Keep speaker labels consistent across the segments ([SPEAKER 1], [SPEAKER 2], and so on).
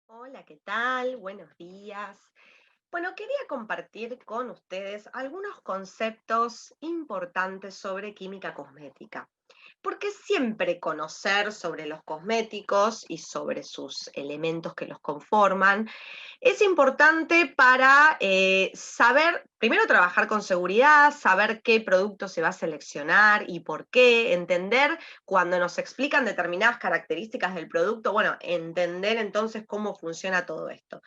[SPEAKER 1] Hola, ¿qué tal? Buenos días. Bueno, quería compartir con ustedes algunos conceptos importantes sobre química cosmética, porque siempre conocer sobre los cosméticos y sobre sus elementos que los conforman es importante para saber, primero trabajar con seguridad, saber qué producto se va a seleccionar y por qué, entender cuando nos explican determinadas características del producto, bueno, entender entonces cómo funciona todo esto.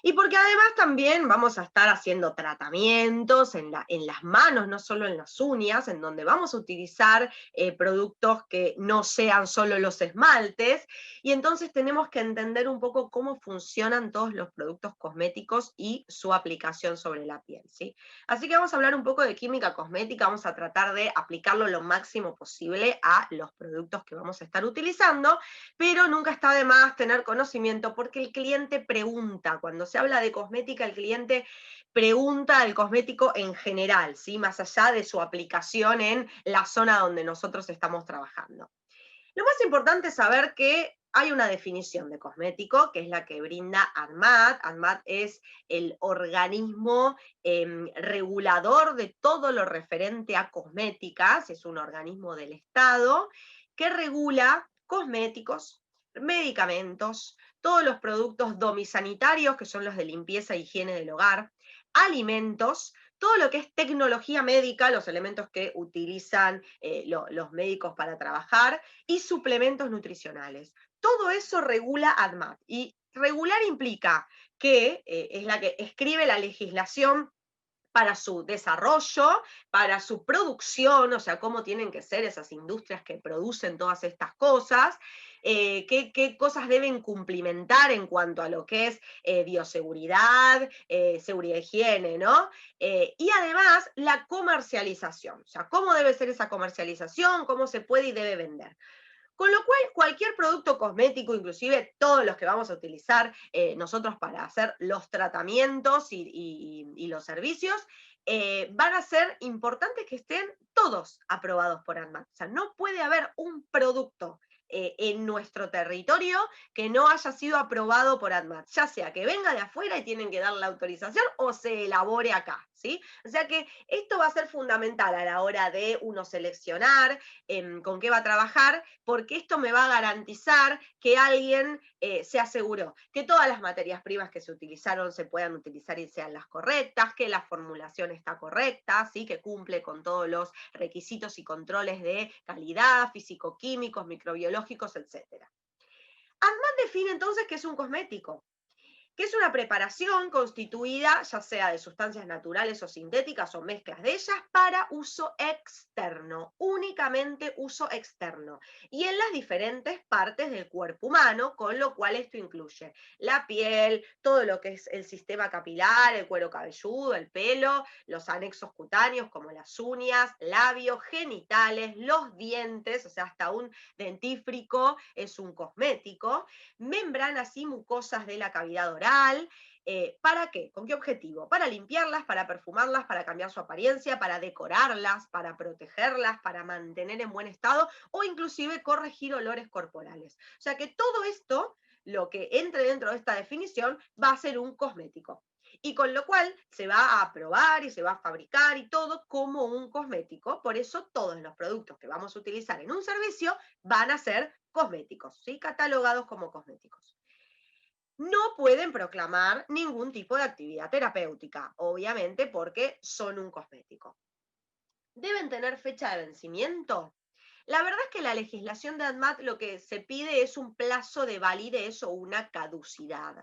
[SPEAKER 1] Y porque además también vamos a estar haciendo tratamientos en las manos, no solo en las uñas, en donde vamos a utilizar productos que no sean solo los esmaltes. Y entonces tenemos que entender un poco cómo funcionan todos los productos cosméticos y su aplicación sobre la piel, ¿sí? Así que vamos a hablar un poco de química cosmética, vamos a tratar de aplicarlo lo máximo posible a los productos que vamos a estar utilizando, pero nunca está de más tener conocimiento porque el cliente pregunta. Cuando se habla de cosmética, el cliente pregunta al cosmético en general, ¿sí? Más allá de su aplicación en la zona donde nosotros estamos trabajando. Lo más importante es saber que hay una definición de cosmético, que es la que brinda ANMAT. ANMAT es el organismo regulador de todo lo referente a cosméticas, es un organismo del Estado que regula cosméticos, medicamentos, todos los productos domisanitarios, que son los de limpieza e higiene del hogar, alimentos, todo lo que es tecnología médica, los elementos que utilizan los médicos para trabajar, y suplementos nutricionales. Todo eso regula ADMAT. Y regular implica que es la que escribe la legislación para su desarrollo, para su producción, o sea, cómo tienen que ser esas industrias que producen todas estas cosas, qué cosas deben cumplimentar en cuanto a lo que es bioseguridad, seguridad e higiene, ¿no? Y además la comercialización, o sea, cómo debe ser esa comercialización, cómo se puede y debe vender. Con lo cual, cualquier producto cosmético, inclusive todos los que vamos a utilizar nosotros para hacer los tratamientos y los servicios, van a ser importantes que estén todos aprobados por ANMAT. O sea, no puede haber un producto en nuestro territorio que no haya sido aprobado por ANMAT, ya sea que venga de afuera y tienen que dar la autorización o se elabore acá, ¿sí? O sea que esto va a ser fundamental a la hora de uno seleccionar con qué va a trabajar, porque esto me va a garantizar que alguien se aseguró que todas las materias primas que se utilizaron se puedan utilizar y sean las correctas, que la formulación está correcta, ¿sí? Que cumple con todos los requisitos y controles de calidad, físico-químicos, microbiológicos, etc. ADMAT define entonces qué es un cosmético, que es una preparación constituida ya sea de sustancias naturales o sintéticas o mezclas de ellas para uso externo, únicamente uso externo, y en las diferentes partes del cuerpo humano, con lo cual esto incluye la piel, todo lo que es el sistema capilar, el cuero cabelludo, el pelo, los anexos cutáneos como las uñas, labios, genitales, los dientes, o sea, hasta un dentífrico es un cosmético, membranas y mucosas de la cavidad oral. ¿Para qué? ¿Con qué objetivo? Para limpiarlas, para perfumarlas, para cambiar su apariencia, para decorarlas, para protegerlas, para mantener en buen estado o inclusive corregir olores corporales. O sea que todo esto, lo que entre dentro de esta definición, va a ser un cosmético. Y con lo cual se va a aprobar y se va a fabricar y todo como un cosmético. Por eso todos los productos que vamos a utilizar en un servicio van a ser cosméticos, ¿sí? Catalogados como cosméticos. No pueden proclamar ningún tipo de actividad terapéutica, obviamente porque son un cosmético. ¿Deben tener fecha de vencimiento? La verdad es que la legislación de ANMAT lo que se pide es un plazo de validez o una caducidad,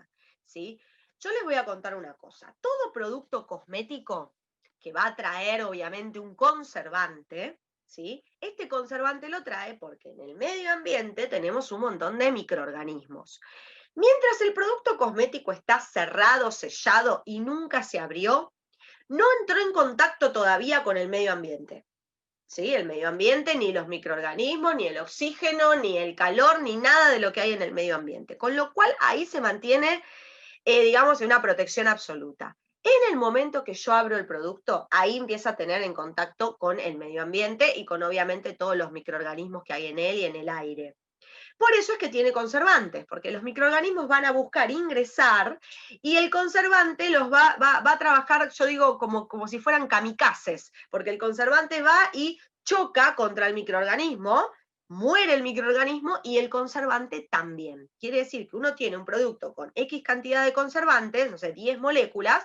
[SPEAKER 1] ¿sí? Yo les voy a contar una cosa. Todo producto cosmético que va a traer obviamente un conservante, ¿sí? Este conservante lo trae porque en el medio ambiente tenemos un montón de microorganismos. Mientras el producto cosmético está cerrado, sellado y nunca se abrió, no entró en contacto todavía con el medio ambiente. ¿Sí? El medio ambiente, ni los microorganismos, ni el oxígeno, ni el calor, ni nada de lo que hay en el medio ambiente. Con lo cual ahí se mantiene, digamos, en una protección absoluta. En el momento que yo abro el producto, ahí empieza a tener en contacto con el medio ambiente y con obviamente todos los microorganismos que hay en él y en el aire. Por eso es que tiene conservantes, porque los microorganismos van a buscar ingresar y el conservante los va a trabajar, yo digo, como si fueran kamikazes, porque el conservante va y choca contra el microorganismo, muere el microorganismo y el conservante también. Quiere decir que uno tiene un producto con X cantidad de conservantes, no sé, 10 moléculas,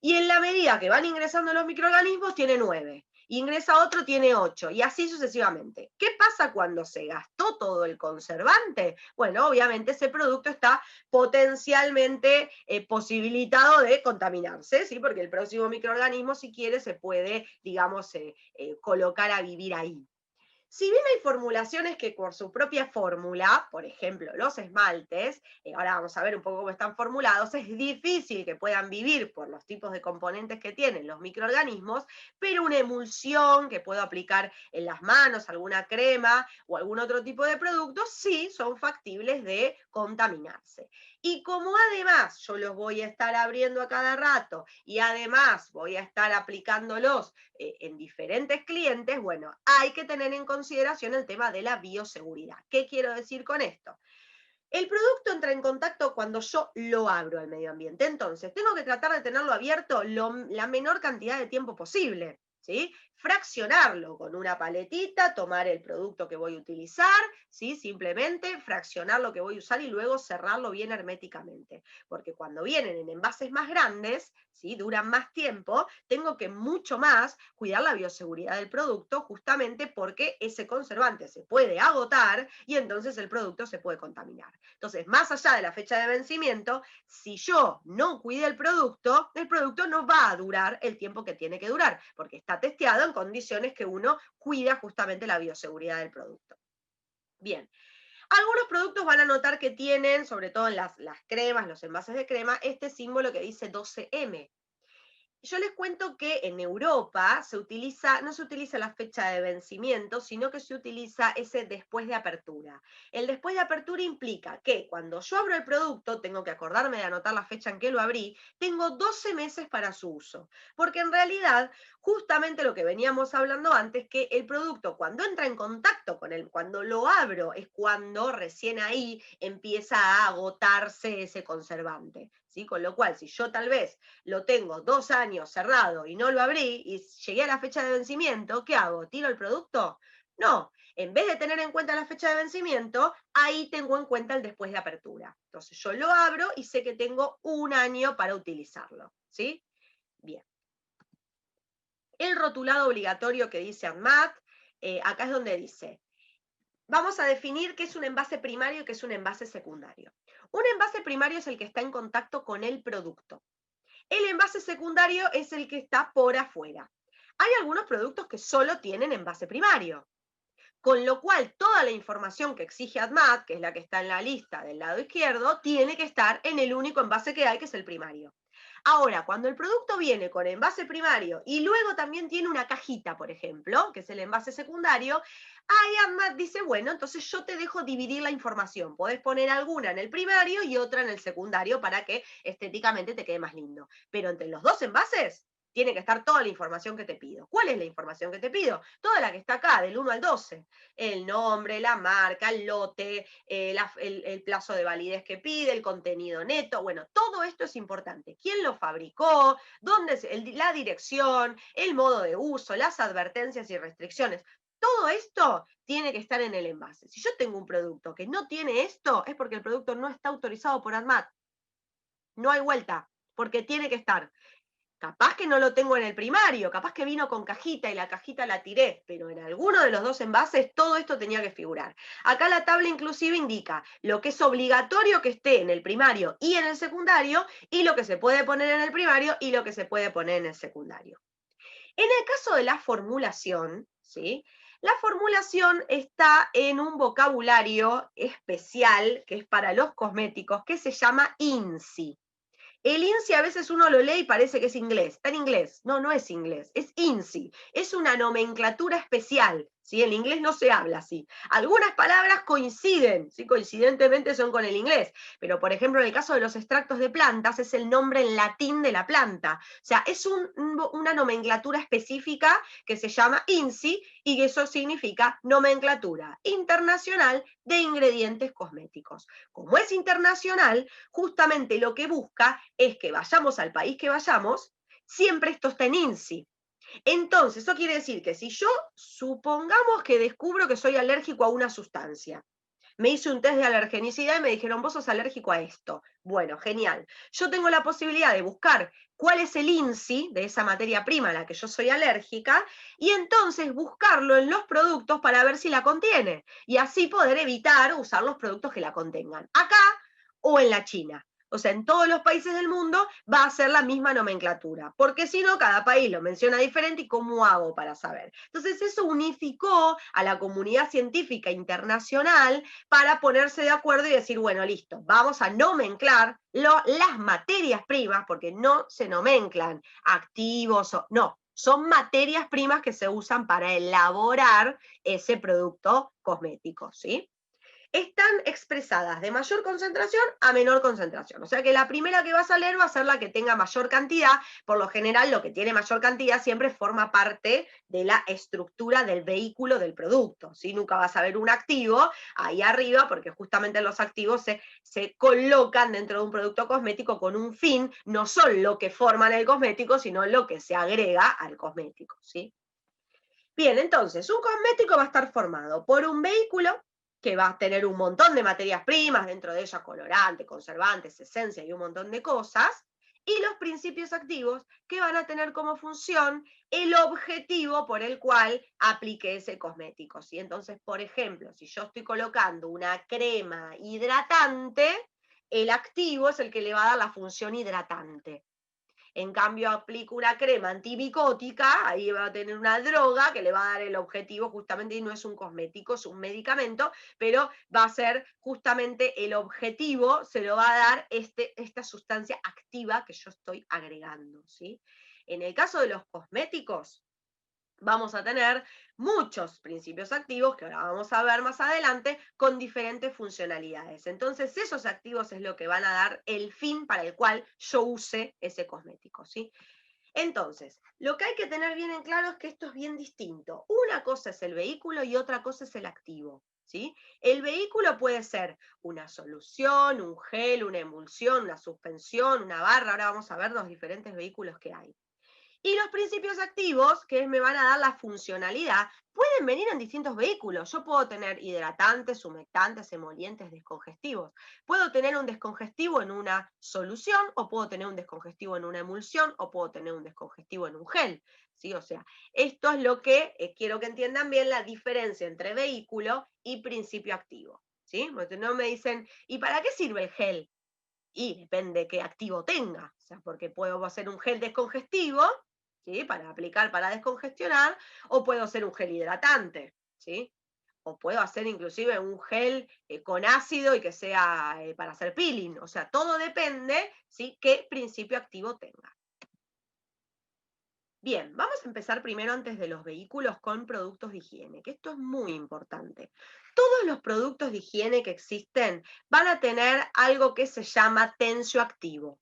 [SPEAKER 1] y en la medida que van ingresando los microorganismos tiene 9. Ingresa otro, tiene 8, y así sucesivamente. ¿Qué pasa cuando se gastó todo el conservante? Bueno, obviamente ese producto está potencialmente posibilitado de contaminarse, ¿sí? Porque el próximo microorganismo, si quiere, se puede, digamos, colocar a vivir ahí. Si bien hay formulaciones que por su propia fórmula, por ejemplo, los esmaltes, ahora vamos a ver un poco cómo están formulados, es difícil que puedan vivir por los tipos de componentes que tienen los microorganismos, pero una emulsión que puedo aplicar en las manos, alguna crema o algún otro tipo de producto, sí son factibles de contaminarse. Y como además yo los voy a estar abriendo a cada rato y además voy a estar aplicándolos en diferentes clientes, bueno, hay que tener en consideración el tema de la bioseguridad. ¿Qué quiero decir con esto? El producto entra en contacto cuando yo lo abro al medio ambiente, entonces tengo que tratar de tenerlo abierto la menor cantidad de tiempo posible, ¿sí? Fraccionarlo con una paletita, tomar el producto que voy a utilizar, ¿sí? Simplemente fraccionar lo que voy a usar y luego cerrarlo bien herméticamente, porque cuando vienen en envases más grandes, ¿sí? Duran más tiempo, tengo que mucho más cuidar la bioseguridad del producto justamente porque ese conservante se puede agotar y entonces el producto se puede contaminar. Entonces, más allá de la fecha de vencimiento, si yo no cuide el producto no va a durar el tiempo que tiene que durar, porque está testeado en condiciones que uno cuida justamente la bioseguridad del producto. Bien, algunos productos van a notar que tienen, sobre todo en las cremas, los envases de crema, este símbolo que dice 12M. Yo les cuento que en Europa no se utiliza la fecha de vencimiento, sino que se utiliza ese después de apertura. El después de apertura implica que cuando yo abro el producto, tengo que acordarme de anotar la fecha en que lo abrí, tengo 12 meses para su uso. Porque en realidad, justamente lo que veníamos hablando antes, que el producto cuando entra en contacto con él, cuando lo abro, es cuando recién ahí empieza a agotarse ese conservante. ¿Sí? Con lo cual, si yo tal vez lo tengo 2 años cerrado y no lo abrí y llegué a la fecha de vencimiento, ¿qué hago? ¿Tiro el producto? No, en vez de tener en cuenta la fecha de vencimiento, ahí tengo en cuenta el después de apertura. Entonces yo lo abro y sé que tengo 1 año para utilizarlo, ¿sí? Bien. El rotulado obligatorio que dice ANMAT, acá es donde dice, vamos a definir qué es un envase primario y qué es un envase secundario. Un envase primario es el que está en contacto con el producto. El envase secundario es el que está por afuera. Hay algunos productos que solo tienen envase primario, con lo cual toda la información que exige ADMAT, que es la que está en la lista del lado izquierdo, tiene que estar en el único envase que hay, que es el primario. Ahora, cuando el producto viene con envase primario y luego también tiene una cajita, por ejemplo, que es el envase secundario, ahí ADMAT dice, bueno, entonces yo te dejo dividir la información. Podés poner alguna en el primario y otra en el secundario para que estéticamente te quede más lindo. Pero entre los dos envases tiene que estar toda la información que te pido. ¿Cuál es la información que te pido? Toda la que está acá, del 1 al 12. El nombre, la marca, el lote, el plazo de validez que pide, el contenido neto. Bueno, todo esto es importante. ¿Quién lo fabricó? La dirección, el modo de uso, las advertencias y restricciones. Todo esto tiene que estar en el envase. Si yo tengo un producto que no tiene esto, es porque el producto no está autorizado por ADMAT. No hay vuelta, porque tiene que estar. Capaz que no lo tengo en el primario, capaz que vino con cajita y la cajita la tiré, pero en alguno de los dos envases todo esto tenía que figurar. Acá la tabla inclusive indica lo que es obligatorio que esté en el primario y en el secundario, y lo que se puede poner en el primario y lo que se puede poner en el secundario. En el caso de la formulación, ¿sí? La formulación está en un vocabulario especial que es para los cosméticos, que se llama INSI. El INSI a veces uno lo lee y parece que es inglés. Está en inglés. No, no es inglés. Es INSI. Es una nomenclatura especial, ¿sí? En inglés no se habla así. Algunas palabras coinciden, ¿sí? Coincidentemente son con el inglés, pero por ejemplo en el caso de los extractos de plantas es el nombre en latín de la planta. O sea, es una nomenclatura específica que se llama INCI y eso significa nomenclatura internacional de ingredientes cosméticos. Como es internacional, justamente lo que busca es que vayamos al país que vayamos, siempre esto está en INCI. Entonces, eso quiere decir que si yo supongamos que descubro que soy alérgico a una sustancia, me hice un test de alergenicidad y me dijeron, vos sos alérgico a esto. Bueno, genial. Yo tengo la posibilidad de buscar cuál es el INCI de esa materia prima a la que yo soy alérgica y entonces buscarlo en los productos para ver si la contiene y así poder evitar usar los productos que la contengan, acá o en la China. O sea, en todos los países del mundo va a ser la misma nomenclatura, porque si no, cada país lo menciona diferente y ¿cómo hago para saber? Entonces eso unificó a la comunidad científica internacional para ponerse de acuerdo y decir, bueno, listo, vamos a nomenclar las materias primas, porque no se nomenclan activos, no, son materias primas que se usan para elaborar ese producto cosmético, ¿sí? Están expresadas de mayor concentración a menor concentración. O sea que la primera que vas a leer va a ser la que tenga mayor cantidad. Por lo general, lo que tiene mayor cantidad siempre forma parte de la estructura del vehículo del producto. ¿Sí? Nunca vas a ver un activo ahí arriba, porque justamente los activos se colocan dentro de un producto cosmético con un fin, no son lo que forman el cosmético, sino lo que se agrega al cosmético. ¿Sí? Bien, entonces, un cosmético va a estar formado por un vehículo que va a tener un montón de materias primas, dentro de ellas colorantes, conservantes, esencia y un montón de cosas, y los principios activos que van a tener como función el objetivo por el cual aplique ese cosmético. ¿Sí? Entonces, por ejemplo, si yo estoy colocando una crema hidratante, el activo es el que le va a dar la función hidratante. En cambio, aplico una crema antimicótica, ahí va a tener una droga que le va a dar el objetivo justamente, y no es un cosmético, es un medicamento, pero va a ser justamente el objetivo, se lo va a dar esta sustancia activa que yo estoy agregando, ¿sí? En el caso de los cosméticos, vamos a tener muchos principios activos, que ahora vamos a ver más adelante, con diferentes funcionalidades. Entonces, esos activos es lo que van a dar el fin para el cual yo use ese cosmético, ¿sí? Entonces, lo que hay que tener bien en claro es que esto es bien distinto. Una cosa es el vehículo y otra cosa es el activo, ¿sí? El vehículo puede ser una solución, un gel, una emulsión, una suspensión, una barra. Ahora vamos a ver los diferentes vehículos que hay. Y los principios activos, que me van a dar la funcionalidad, pueden venir en distintos vehículos. Yo puedo tener hidratantes, humectantes, emolientes, descongestivos. Puedo tener un descongestivo en una solución, o puedo tener un descongestivo en una emulsión, o puedo tener un descongestivo en un gel. ¿Sí? O sea, esto es lo que quiero que entiendan bien, la diferencia entre vehículo y principio activo. ¿Sí? Porque no me dicen, ¿y para qué sirve el gel? Y depende qué activo tenga. O sea, porque puedo hacer un gel descongestivo, ¿sí? Para aplicar, para descongestionar, o puedo hacer un gel hidratante, ¿sí? O puedo hacer inclusive un gel con ácido y que sea para hacer peeling. O sea, todo depende, ¿sí? Qué principio activo tenga. Bien, vamos a empezar primero antes de los vehículos con productos de higiene, que esto es muy importante. Todos los productos de higiene que existen van a tener algo que se llama tensioactivo.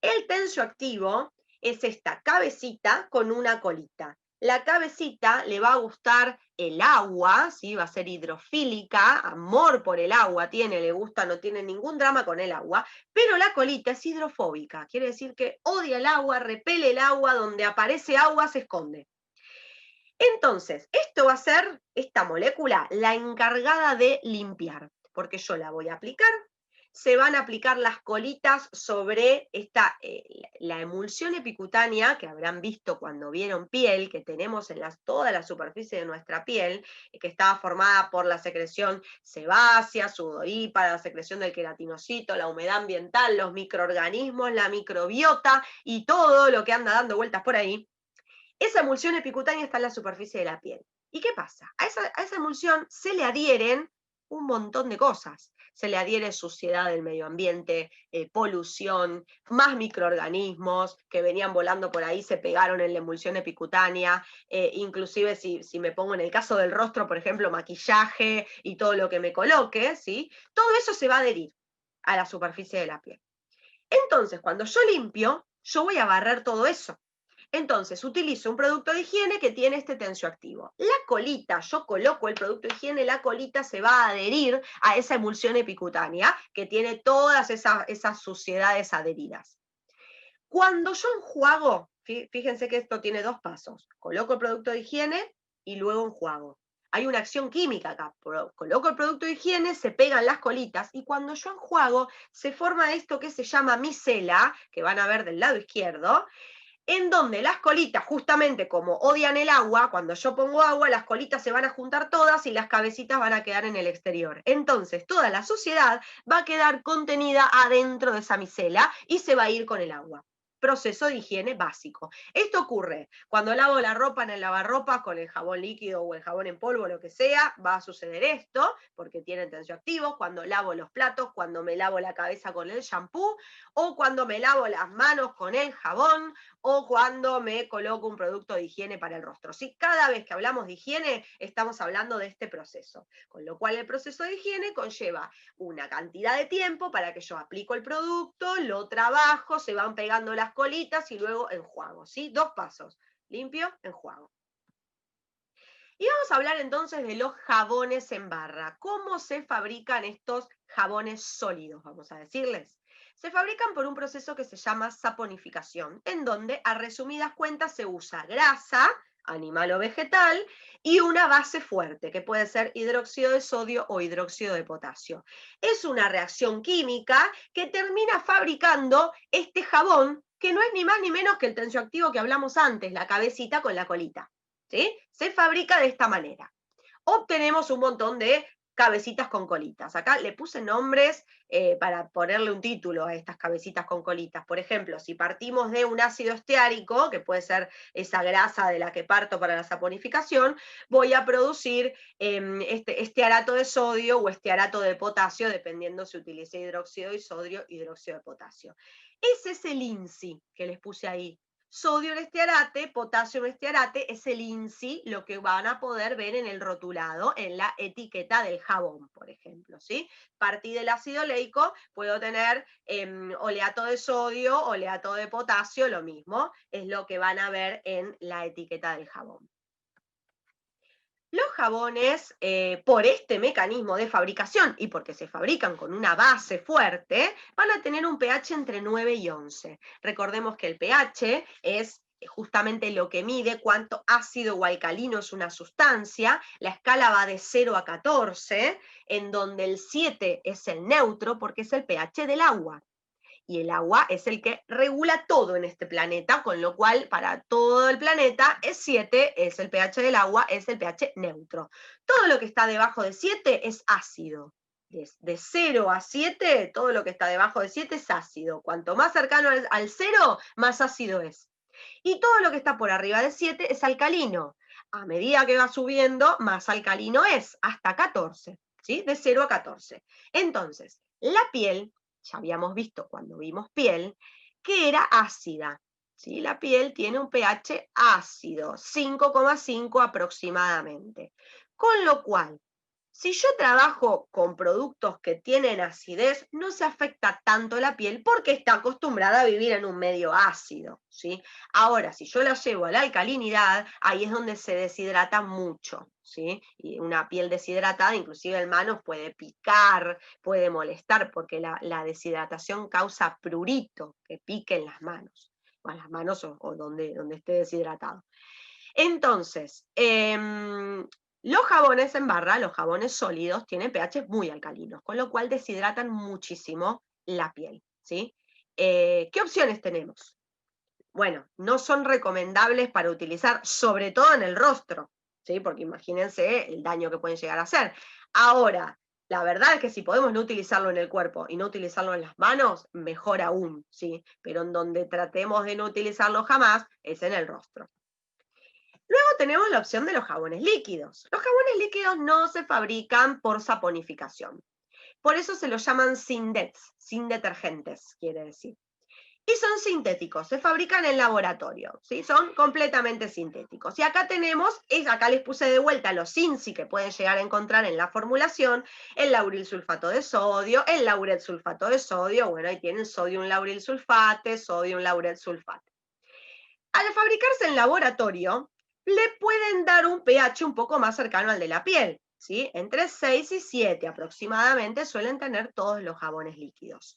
[SPEAKER 1] El tensioactivo es esta cabecita con una colita. La cabecita le va a gustar el agua, ¿sí? Va a ser hidrofílica, amor por el agua tiene, le gusta, no tiene ningún drama con el agua, pero la colita es hidrofóbica, quiere decir que odia el agua, repele el agua, donde aparece agua se esconde. Entonces, esto va a ser, esta molécula, la encargada de limpiar, porque yo la voy a aplicar. Se van a aplicar las colitas sobre la emulsión epicutánea que habrán visto cuando vieron piel, que tenemos en toda la superficie de nuestra piel, que estaba formada por la secreción sebácea, sudorípara, la secreción del queratinocito, la humedad ambiental, los microorganismos, la microbiota y todo lo que anda dando vueltas por ahí. Esa emulsión epicutánea está en la superficie de la piel. ¿Y qué pasa? A esa emulsión se le adhieren un montón de cosas. se le adhiere suciedad del medio ambiente, polución, más microorganismos que venían volando por ahí, se pegaron en la emulsión epicutánea, inclusive si me pongo en el caso del rostro, por ejemplo, maquillaje y todo lo que me coloque, ¿sí? Todo eso se va a adherir a la superficie de la piel. Entonces, cuando yo limpio, yo voy a barrer todo eso. Entonces, utilizo un producto de higiene que tiene este tensioactivo. La colita, yo coloco el producto de higiene, la colita se va a adherir a esa emulsión epicutánea que tiene todas esas suciedades adheridas. Cuando yo enjuago, fíjense que esto tiene dos pasos. Coloco el producto de higiene y luego enjuago. Hay una acción química acá. Coloco el producto de higiene, se pegan las colitas y cuando yo enjuago se forma esto que se llama micela, que van a ver del lado izquierdo, en donde las colitas, justamente como odian el agua, cuando yo pongo agua, las colitas se van a juntar todas y las cabecitas van a quedar en el exterior. Entonces, toda la suciedad va a quedar contenida adentro de esa micela y se va a ir con el agua. Proceso de higiene básico. Esto ocurre cuando lavo la ropa en el lavarropas con el jabón líquido o el jabón en polvo, lo que sea, va a suceder esto, porque tienen tensioactivos, cuando lavo los platos, cuando me lavo la cabeza con el shampoo, o cuando me lavo las manos con el jabón, o cuando me coloco un producto de higiene para el rostro. ¿Sí? Cada vez que hablamos de higiene, estamos hablando de este proceso. Con lo cual el proceso de higiene conlleva una cantidad de tiempo para que yo aplico el producto, lo trabajo, se van pegando las colitas y luego enjuago. ¿Sí? Dos pasos. Limpio, enjuago. Y vamos a hablar entonces de los jabones en barra. ¿Cómo se fabrican estos jabones sólidos, vamos a decirles? Se fabrican por un proceso que se llama saponificación, en donde a resumidas cuentas se usa grasa, animal o vegetal, y una base fuerte, que puede ser hidróxido de sodio o hidróxido de potasio. Es una reacción química que termina fabricando este jabón, que no es ni más ni menos que el tensioactivo que hablamos antes, la cabecita con la colita. ¿Sí? Se fabrica de esta manera. Obtenemos un montón de cabecitas con colitas. Acá le puse nombres para ponerle un título a estas cabecitas con colitas. Por ejemplo, si partimos de un ácido esteárico, que puede ser esa grasa de la que parto para la saponificación, voy a producir estearato de sodio o estearato de potasio, dependiendo si utilice hidróxido de sodio, hidróxido de potasio. Ese es el INSI que les puse ahí. Sodio en estearate, potasio en estearate, es el INSI, lo que van a poder ver en el rotulado, en la etiqueta del jabón, por ejemplo, ¿sí? Partí del ácido oleico, puedo tener oleato de sodio, oleato de potasio, lo mismo, es lo que van a ver en la etiqueta del jabón. Los jabones, por este mecanismo de fabricación y porque se fabrican con una base fuerte, van a tener un pH entre 9 y 11. Recordemos que el pH es justamente lo que mide cuánto ácido o alcalino es una sustancia. La escala va de 0 a 14, en donde el 7 es el neutro porque es el pH del agua. Y el agua es el que regula todo en este planeta, con lo cual para todo el planeta es 7, es el pH del agua, es el pH neutro. Todo lo que está debajo de 7 es ácido. De 0 a 7, todo lo que está debajo de 7 es ácido. Cuanto más cercano al 0, más ácido es. Y todo lo que está por arriba de 7 es alcalino. A medida que va subiendo, más alcalino es, hasta 14, ¿sí? De 0 a 14. Entonces, la piel, ya habíamos visto cuando vimos piel, que era ácida. ¿Sí? La piel tiene un pH ácido, 5,5 aproximadamente. Con lo cual, si yo trabajo con productos que tienen acidez, no se afecta tanto la piel porque está acostumbrada a vivir en un medio ácido, ¿sí? Ahora, si yo la llevo a la alcalinidad, ahí es donde se deshidrata mucho, ¿sí? Y una piel deshidratada, inclusive en manos, puede picar, puede molestar, porque la deshidratación causa prurito, que pique en las manos, o en las manos o donde esté deshidratado. Entonces, los jabones en barra, los jabones sólidos, tienen pH muy alcalinos, con lo cual deshidratan muchísimo la piel, ¿sí? ¿Qué opciones tenemos? Bueno, no son recomendables para utilizar, sobre todo en el rostro, ¿sí? Porque imagínense el daño que pueden llegar a hacer. Ahora, la verdad es que si podemos no utilizarlo en el cuerpo y no utilizarlo en las manos, mejor aún, ¿sí? Pero en donde tratemos de no utilizarlo jamás es en el rostro. Luego tenemos la opción de los jabones líquidos. Los jabones líquidos no se fabrican por saponificación. Por eso se los llaman sindets, sin detergentes, quiere decir. Y son sintéticos, se fabrican en laboratorio, ¿sí? Son completamente sintéticos. Y acá tenemos, acá les puse de vuelta los INSI que pueden llegar a encontrar en la formulación, el lauril sulfato de sodio, el lauret sulfato de sodio, bueno, ahí tienen sodium lauril sulfate, sodium lauret sulfate. Al fabricarse en laboratorio, le pueden dar un pH un poco más cercano al de la piel, ¿sí? Entre 6 y 7 aproximadamente suelen tener todos los jabones líquidos.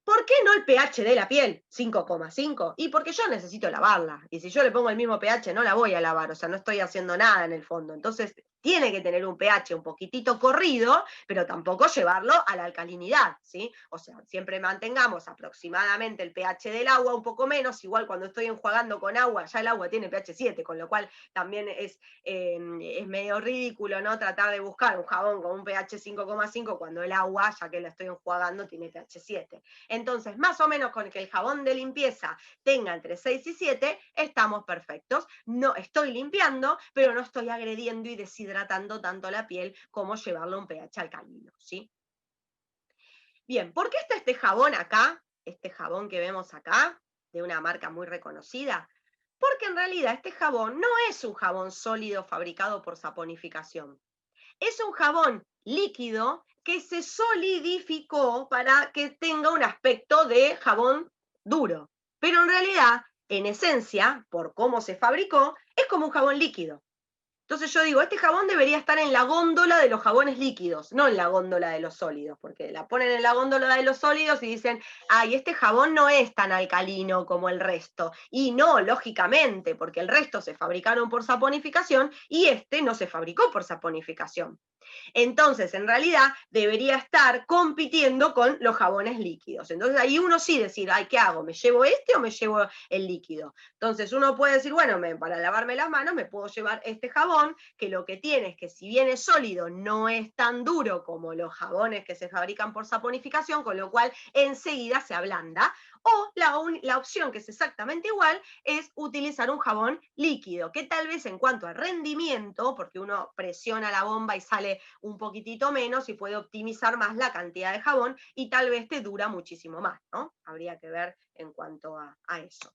[SPEAKER 1] ¿Por qué no el pH de la piel? 5,5. Y porque yo necesito lavarla. Y si yo le pongo el mismo pH, no la voy a lavar. O sea, no estoy haciendo nada en el fondo. Entonces, tiene que tener un pH un poquitito corrido, pero tampoco llevarlo a la alcalinidad, ¿sí? O sea, siempre mantengamos aproximadamente el pH del agua un poco menos. Igual cuando estoy enjuagando con agua, ya el agua tiene pH 7, con lo cual también es medio ridículo, ¿no? Tratar de buscar un jabón con un pH 5,5 cuando el agua, ya que la estoy enjuagando, tiene pH 7. Entonces, más o menos con que el jabón de limpieza tenga entre 6 y 7, estamos perfectos. No estoy limpiando, pero no estoy agrediendo y deshidratando tanto la piel como llevarlo a un pH alcalino, ¿sí? Bien, ¿por qué está este jabón acá? Este jabón que vemos acá, de una marca muy reconocida. Porque en realidad este jabón no es un jabón sólido fabricado por saponificación. Es un jabón líquido que se solidificó para que tenga un aspecto de jabón duro. Pero en realidad, en esencia, por cómo se fabricó, es como un jabón líquido. Entonces yo digo, este jabón debería estar en la góndola de los jabones líquidos, no en la góndola de los sólidos, porque la ponen en la góndola de los sólidos y dicen, ay, este jabón no es tan alcalino como el resto. Y no, lógicamente, porque el resto se fabricaron por saponificación y este no se fabricó por saponificación. Entonces, en realidad, debería estar compitiendo con los jabones líquidos. Entonces, ahí uno sí decir, ay, ¿qué hago? ¿Me llevo este o me llevo el líquido? Entonces, uno puede decir, bueno, para lavarme las manos me puedo llevar este jabón, que lo que tiene es que si bien es sólido, no es tan duro como los jabones que se fabrican por saponificación, con lo cual enseguida se ablanda. O la opción que es exactamente igual es utilizar un jabón líquido, que tal vez en cuanto a rendimiento, porque uno presiona la bomba y sale un poquitito menos y puede optimizar más la cantidad de jabón y tal vez te dura muchísimo más, ¿no? Habría que ver en cuanto a eso.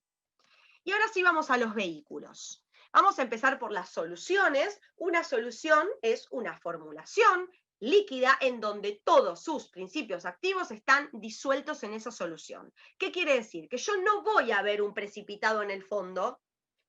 [SPEAKER 1] Y ahora sí vamos a los vehículos. Vamos a empezar por las soluciones. Una solución es una formulación líquida en donde todos sus principios activos están disueltos en esa solución. ¿Qué quiere decir? Que yo no voy a ver un precipitado en el fondo,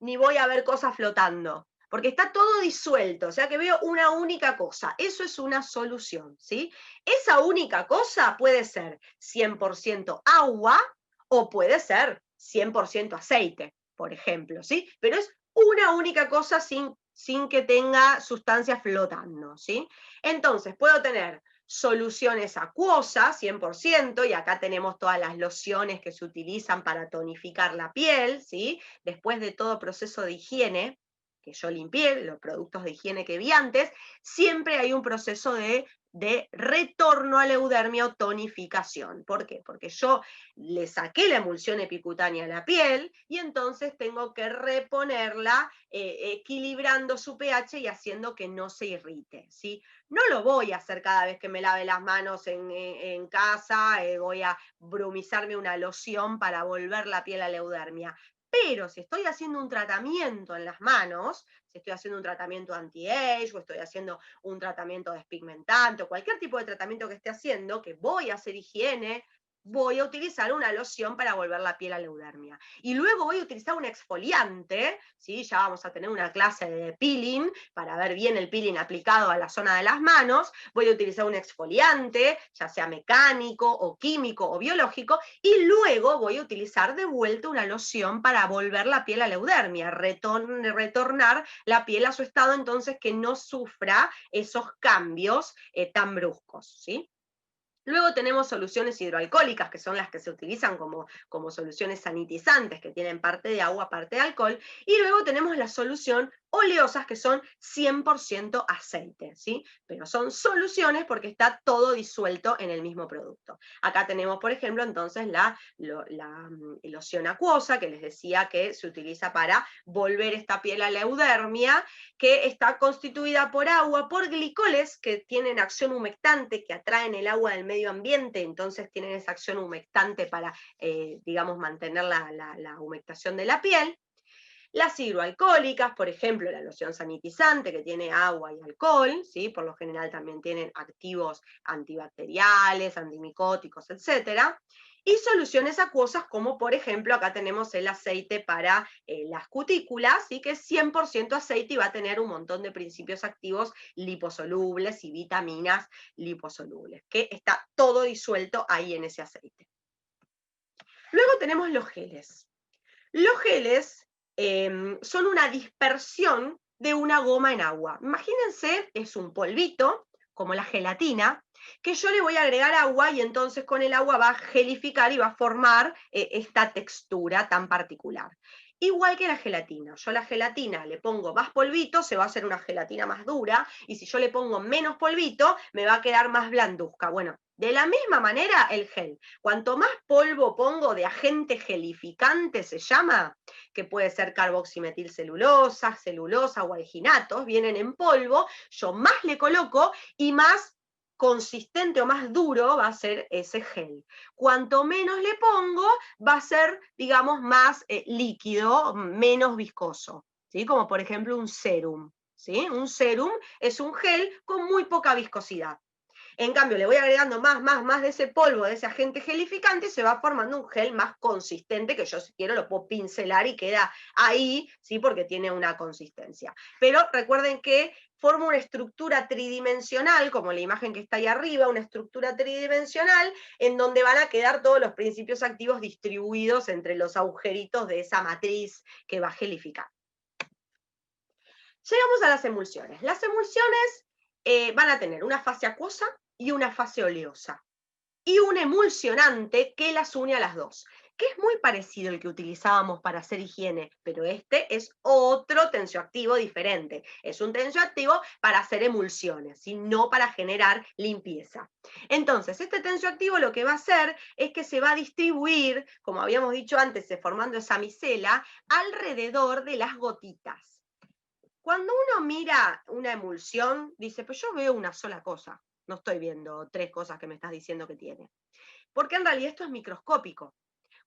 [SPEAKER 1] ni voy a ver cosas flotando, porque está todo disuelto, o sea que veo una única cosa. Eso es una solución, ¿sí? Esa única cosa puede ser 100% agua o puede ser 100% aceite, por ejemplo, ¿sí? Pero es una única cosa sin que tenga sustancias flotando, ¿sí? Entonces, puedo tener soluciones acuosas, 100%, y acá tenemos todas las lociones que se utilizan para tonificar la piel, ¿sí? Después de todo proceso de higiene, que yo limpié, los productos de higiene que vi antes, siempre hay un proceso de retorno a la eudermia o tonificación. ¿Por qué? Porque yo le saqué la emulsión epicutánea a la piel y entonces tengo que reponerla equilibrando su pH y haciendo que no se irrite, ¿sí? No lo voy a hacer cada vez que me lave las manos en casa, voy a brumizarme una loción para volver la piel a la eudermia. Pero si estoy haciendo un tratamiento en las manos, si estoy haciendo un tratamiento anti-age o estoy haciendo un tratamiento despigmentante o cualquier tipo de tratamiento que esté haciendo, que voy a hacer higiene, voy a utilizar una loción para volver la piel a la eudermia. Y luego voy a utilizar un exfoliante, ¿sí? Ya vamos a tener una clase de peeling para ver bien el peeling aplicado a la zona de las manos. Voy a utilizar un exfoliante, ya sea mecánico o químico o biológico, y luego voy a utilizar de vuelta una loción para volver la piel a la eudermia, retornar la piel a su estado, entonces que no sufra esos cambios tan bruscos, ¿sí? Luego tenemos soluciones hidroalcohólicas, que son las que se utilizan como soluciones sanitizantes, que tienen parte de agua, parte de alcohol. Y luego tenemos la solución oleosas, que son 100% aceite, ¿sí? Pero son soluciones porque está todo disuelto en el mismo producto. Acá tenemos, por ejemplo, entonces la loción acuosa, que les decía que se utiliza para volver esta piel a la eudermia, que está constituida por agua, por glicoles, que tienen acción humectante, que atraen el agua del medio ambiente, entonces tienen esa acción humectante para, digamos, mantener la humectación de la piel. Las hidroalcohólicas, por ejemplo, la loción sanitizante, que tiene agua y alcohol, ¿sí? Por lo general también tienen activos antibacteriales, antimicóticos, etc. Y soluciones acuosas, como por ejemplo, acá tenemos el aceite para las cutículas, ¿sí? Que es 100% aceite y va a tener un montón de principios activos liposolubles y vitaminas liposolubles, que está todo disuelto ahí en ese aceite. Luego tenemos los geles. Los geles son una dispersión de una goma en agua. Imagínense, es un polvito, como la gelatina, que yo le voy a agregar agua y entonces con el agua va a gelificar y va a formar esta textura tan particular. Igual que la gelatina. Yo a la gelatina le pongo más polvito, se va a hacer una gelatina más dura, y si yo le pongo menos polvito, me va a quedar más blanduzca. Bueno, de la misma manera el gel. Cuanto más polvo pongo de agente gelificante, se llama, que puede ser carboximetilcelulosa, celulosa o alginatos, vienen en polvo, yo más le coloco y más consistente o más duro va a ser ese gel. Cuanto menos le pongo, va a ser, digamos, más líquido, menos viscoso, ¿sí? Como por ejemplo un sérum, ¿sí? Un sérum es un gel con muy poca viscosidad. En cambio, le voy agregando más de ese polvo, de ese agente gelificante, y se va formando un gel más consistente, que yo si quiero lo puedo pincelar y queda ahí, ¿sí? Porque tiene una consistencia. Pero recuerden que forma una estructura tridimensional, como la imagen que está ahí arriba, una estructura tridimensional, en donde van a quedar todos los principios activos distribuidos entre los agujeritos de esa matriz que va a gelificar. Llegamos a las emulsiones. Las emulsiones van a tener una fase acuosa y una fase oleosa, y un emulsionante que las une a las dos, que es muy parecido al que utilizábamos para hacer higiene, pero este es otro tensioactivo diferente. Es un tensioactivo para hacer emulsiones, y no para generar limpieza. Entonces, este tensioactivo lo que va a hacer es que se va a distribuir, como habíamos dicho antes, formando esa micela, alrededor de las gotitas. Cuando uno mira una emulsión, dice, pues yo veo una sola cosa, no estoy viendo tres cosas que me estás diciendo que tiene. Porque en realidad esto es microscópico.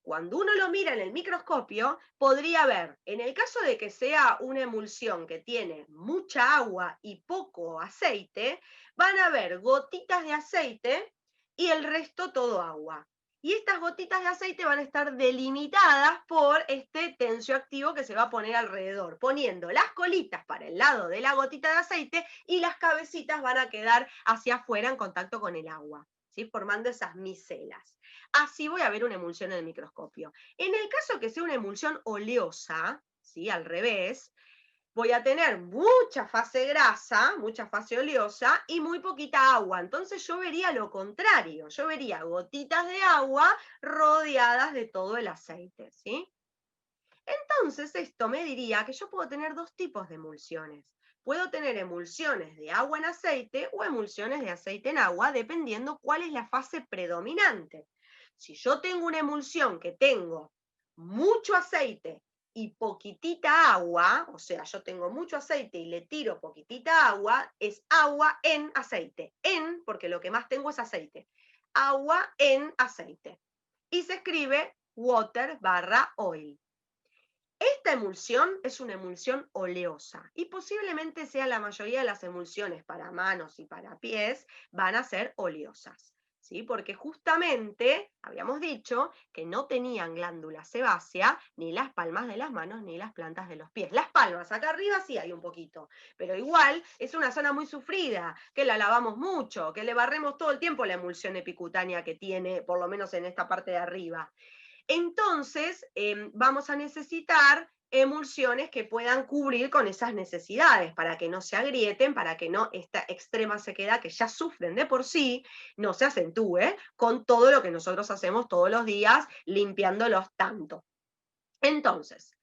[SPEAKER 1] Cuando uno lo mira en el microscopio, podría ver, en el caso de que sea una emulsión que tiene mucha agua y poco aceite, van a ver gotitas de aceite y el resto todo agua. Y estas gotitas de aceite van a estar delimitadas por este tensioactivo que se va a poner alrededor, poniendo las colitas para el lado de la gotita de aceite y las cabecitas van a quedar hacia afuera en contacto con el agua, ¿sí? Formando esas micelas. Así voy a ver una emulsión en el microscopio. En el caso que sea una emulsión oleosa, ¿sí? Al revés, voy a tener mucha fase grasa, mucha fase oleosa y muy poquita agua. Entonces yo vería lo contrario, yo vería gotitas de agua rodeadas de todo el aceite, ¿sí? Entonces esto me diría que yo puedo tener dos tipos de emulsiones. Puedo tener emulsiones de agua en aceite o emulsiones de aceite en agua, dependiendo cuál es la fase predominante. Si yo tengo una emulsión que tengo mucho aceite y poquitita agua, o sea, yo tengo mucho aceite y le tiro poquitita agua, es agua en aceite. En, porque lo que más tengo es aceite. Agua en aceite. Y se escribe water barra oil. Esta emulsión es una emulsión oleosa y posiblemente sea la mayoría de las emulsiones para manos y para pies van a ser oleosas, ¿sí? Porque justamente habíamos dicho que no tenían glándula sebácea ni las palmas de las manos ni las plantas de los pies. Las palmas, acá arriba sí hay un poquito, pero igual es una zona muy sufrida, que la lavamos mucho, que le barremos todo el tiempo la emulsión epicutánea que tiene, por lo menos en esta parte de arriba. Entonces, vamos a necesitar emulsiones que puedan cubrir con esas necesidades, para que no se agrieten, para que no esta extrema sequedad que ya sufren de por sí, no se acentúe con todo lo que nosotros hacemos todos los días, limpiándolos tanto. Entonces,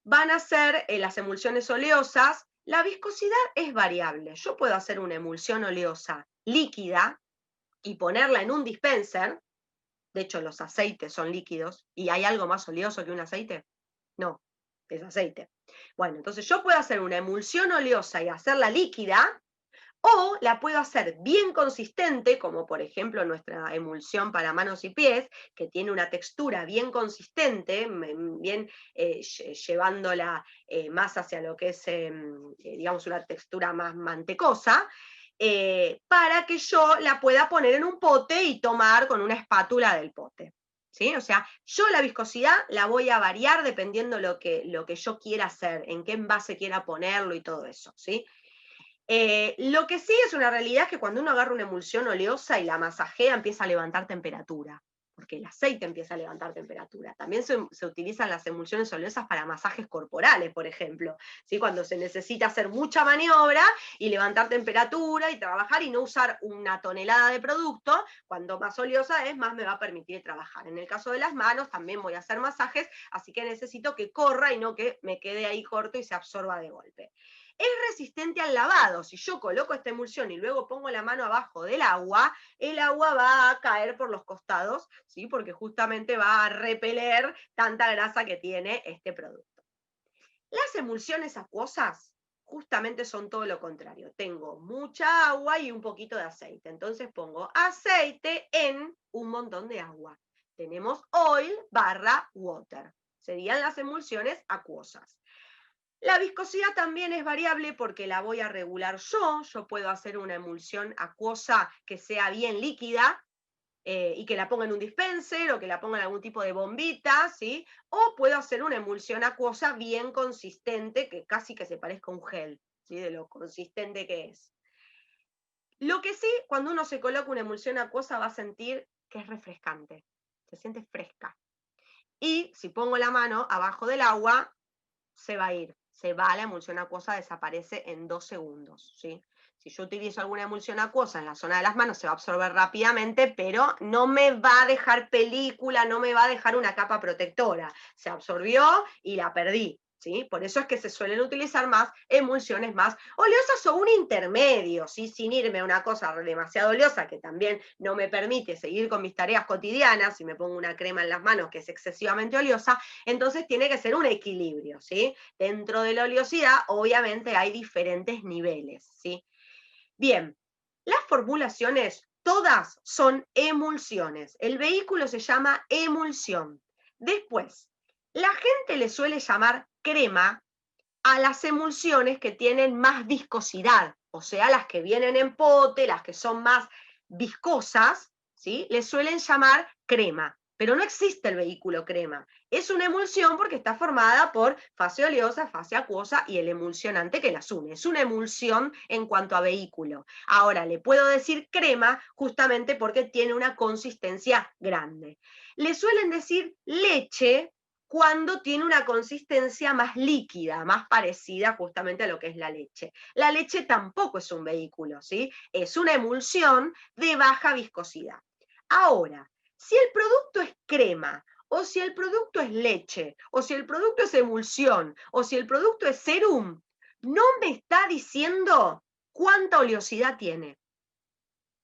[SPEAKER 1] van a ser las emulsiones oleosas. La viscosidad es variable. Yo puedo hacer una emulsión oleosa líquida y ponerla en un dispenser. De hecho, los aceites son líquidos. ¿Y hay algo más oleoso que un aceite? No, es aceite. Bueno, entonces yo puedo hacer una emulsión oleosa y hacerla líquida, o la puedo hacer bien consistente, como por ejemplo nuestra emulsión para manos y pies, que tiene una textura bien consistente, bien llevándola más hacia lo que es, digamos, una textura más mantecosa, para que yo la pueda poner en un pote y tomar con una espátula del pote. ¿Sí? O sea, yo la viscosidad la voy a variar dependiendo lo que yo quiera hacer, en qué envase quiera ponerlo y todo eso, ¿sí? Lo que sí es una realidad es que cuando uno agarra una emulsión oleosa y la masajea, empieza a levantar temperatura, porque el aceite empieza a levantar temperatura. También se utilizan las emulsiones oleosas para masajes corporales, por ejemplo, ¿sí? Cuando se necesita hacer mucha maniobra y levantar temperatura y trabajar y no usar una tonelada de producto, cuando más oleosa es, más me va a permitir trabajar. En el caso de las manos también voy a hacer masajes, así que necesito que corra y no que me quede ahí corto y se absorba de golpe. Es resistente al lavado. Si yo coloco esta emulsión y luego pongo la mano abajo del agua, el agua va a caer por los costados, ¿sí? Porque justamente va a repeler tanta grasa que tiene este producto. Las emulsiones acuosas justamente son todo lo contrario. Tengo mucha agua y un poquito de aceite. Entonces pongo aceite en un montón de agua. Tenemos oil barra water. Serían las emulsiones acuosas. La viscosidad también es variable porque la voy a regular yo. Yo puedo hacer una emulsión acuosa que sea bien líquida y que la ponga en un dispenser o que la ponga en algún tipo de bombita, ¿sí? O puedo hacer una emulsión acuosa bien consistente, que casi que se parezca a un gel, ¿sí? De lo consistente que es. Lo que sí, cuando uno se coloca una emulsión acuosa va a sentir que es refrescante, se siente fresca. Y si pongo la mano abajo del agua, se va a ir, se va, la emulsión acuosa desaparece en 2 segundos, ¿sí? Si yo utilizo alguna emulsión acuosa en la zona de las manos, se va a absorber rápidamente, pero no me va a dejar película, no me va a dejar una capa protectora. Se absorbió y la perdí, ¿sí? Por eso es que se suelen utilizar más emulsiones más oleosas o un intermedio, ¿sí? Sin irme a una cosa demasiado oleosa que también no me permite seguir con mis tareas cotidianas. Si me pongo una crema en las manos que es excesivamente oleosa, entonces tiene que ser un equilibrio, ¿sí? Dentro de la oleosidad, obviamente, hay diferentes niveles, ¿sí? Bien, las formulaciones todas son emulsiones. El vehículo se llama emulsión. Después, la gente le suele llamar crema a las emulsiones que tienen más viscosidad, o sea, las que vienen en pote, las que son más viscosas, ¿sí? Le suelen llamar crema, pero no existe el vehículo crema. Es una emulsión porque está formada por fase oleosa, fase acuosa y el emulsionante que las une. Es una emulsión en cuanto a vehículo. Ahora, le puedo decir crema justamente porque tiene una consistencia grande. Le suelen decir leche cuando tiene una consistencia más líquida, más parecida justamente a lo que es la leche. La leche tampoco es un vehículo, ¿sí? Es una emulsión de baja viscosidad. Ahora, si el producto es crema, o si el producto es leche, o si el producto es emulsión, o si el producto es serum, no me está diciendo cuánta oleosidad tiene,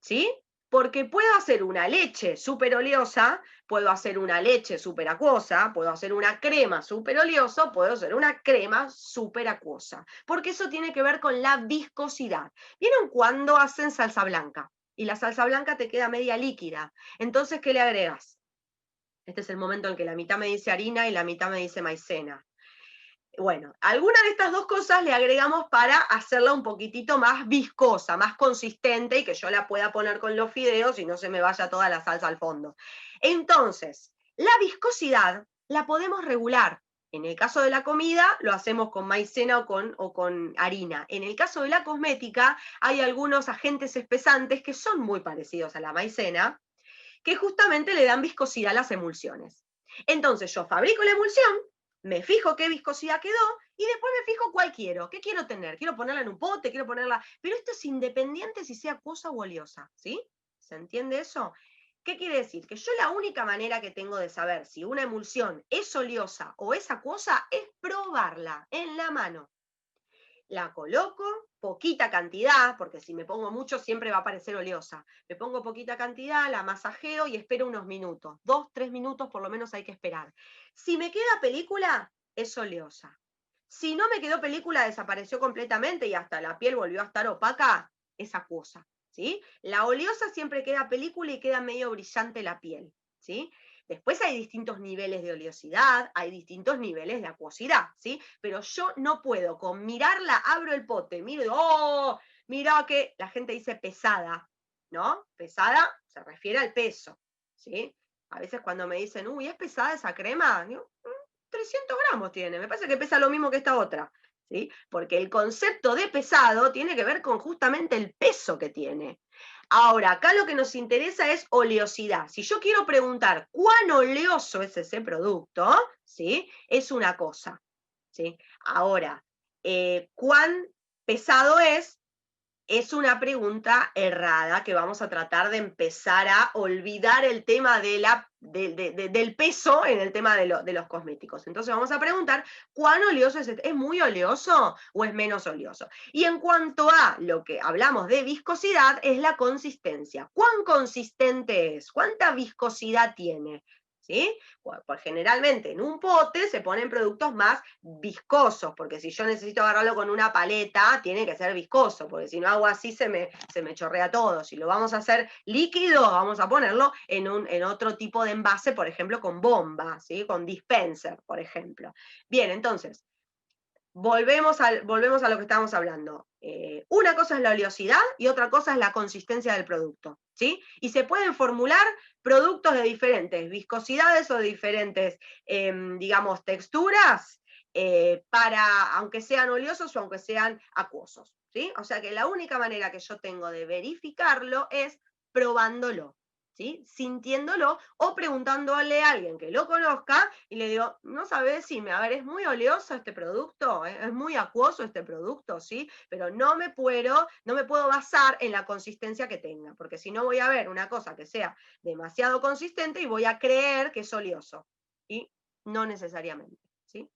[SPEAKER 1] ¿sí? Porque puedo hacer una leche súper oleosa, puedo hacer una leche súper acuosa, puedo hacer una crema súper oleosa, puedo hacer una crema súper acuosa, porque eso tiene que ver con la viscosidad. ¿Vieron cuando hacen salsa blanca? Y la salsa blanca te queda media líquida. Entonces, ¿qué le agregas? Este es el momento en que la mitad me dice harina y la mitad me dice maicena. Bueno, alguna de estas dos cosas le agregamos para hacerla un poquitito más viscosa, más consistente y que yo la pueda poner con los fideos y no se me vaya toda la salsa al fondo. Entonces, la viscosidad la podemos regular. En el caso de la comida, lo hacemos con maicena o con harina. En el caso de la cosmética, hay algunos agentes espesantes que son muy parecidos a la maicena, que justamente le dan viscosidad a las emulsiones. Entonces, yo fabrico la emulsión, me fijo qué viscosidad quedó y después me fijo cuál quiero. ¿Qué quiero tener? Quiero ponerla en un pote, quiero ponerla... Pero esto es independiente si sea acuosa o oleosa, ¿sí? ¿Se entiende eso? ¿Qué quiere decir? Que yo la única manera que tengo de saber si una emulsión es oleosa o es acuosa es probarla en la mano. La coloco, poquita cantidad, porque si me pongo mucho siempre va a parecer oleosa. Me pongo poquita cantidad, la masajeo y espero unos minutos. 2, 3 minutos por lo menos hay que esperar. Si me queda película, es oleosa. Si no me quedó película, desapareció completamente y hasta la piel volvió a estar opaca, es acuosa, ¿sí? La oleosa siempre queda película y queda medio brillante la piel, ¿sí? Después hay distintos niveles de oleosidad, hay distintos niveles de acuosidad, ¿sí? Pero yo no puedo, con mirarla, abro el pote, miro, ¡oh! Mira que la gente dice pesada, ¿no? Pesada se refiere al peso, ¿sí? A veces cuando me dicen, uy, ¿es pesada esa crema? Digo, 300 gramos tiene, me parece que pesa lo mismo que esta otra, ¿sí? Porque el concepto de pesado tiene que ver con justamente el peso que tiene. Ahora, acá lo que nos interesa es oleosidad. Si yo quiero preguntar cuán oleoso es ese producto, ¿sí? Es una cosa, ¿sí? Ahora, cuán pesado es una pregunta errada que vamos a tratar de empezar a olvidar el tema del peso en el tema de los cosméticos. Entonces vamos a preguntar, ¿cuán oleoso es este? ¿Es muy oleoso o es menos oleoso? Y en cuanto a lo que hablamos de viscosidad, es la consistencia. ¿Cuán consistente es? ¿Cuánta viscosidad tiene? ¿Sí? Pues generalmente en un pote se ponen productos más viscosos, porque si yo necesito agarrarlo con una paleta, tiene que ser viscoso, porque si no hago así se me chorrea todo. Si lo vamos a hacer líquido, vamos a ponerlo en otro tipo de envase, por ejemplo, con bomba, ¿sí? Con dispenser, por ejemplo. Bien, entonces, volvemos a lo que estábamos hablando. Una cosa es la oleosidad y otra cosa es la consistencia del producto, ¿sí? Y se pueden formular productos de diferentes viscosidades o de diferentes, digamos, texturas, aunque sean oleosos o aunque sean acuosos, ¿sí? O sea que la única manera que yo tengo de verificarlo es probándolo, ¿sí? Sintiéndolo o preguntándole a alguien que lo conozca y le digo, no sabe decirme, a ver, es muy oleoso este producto, es muy acuoso este producto, ¿sí? Pero no me puedo basar en la consistencia que tenga, porque si no voy a ver una cosa que sea demasiado consistente y voy a creer que es oleoso, y no necesariamente, ¿sí?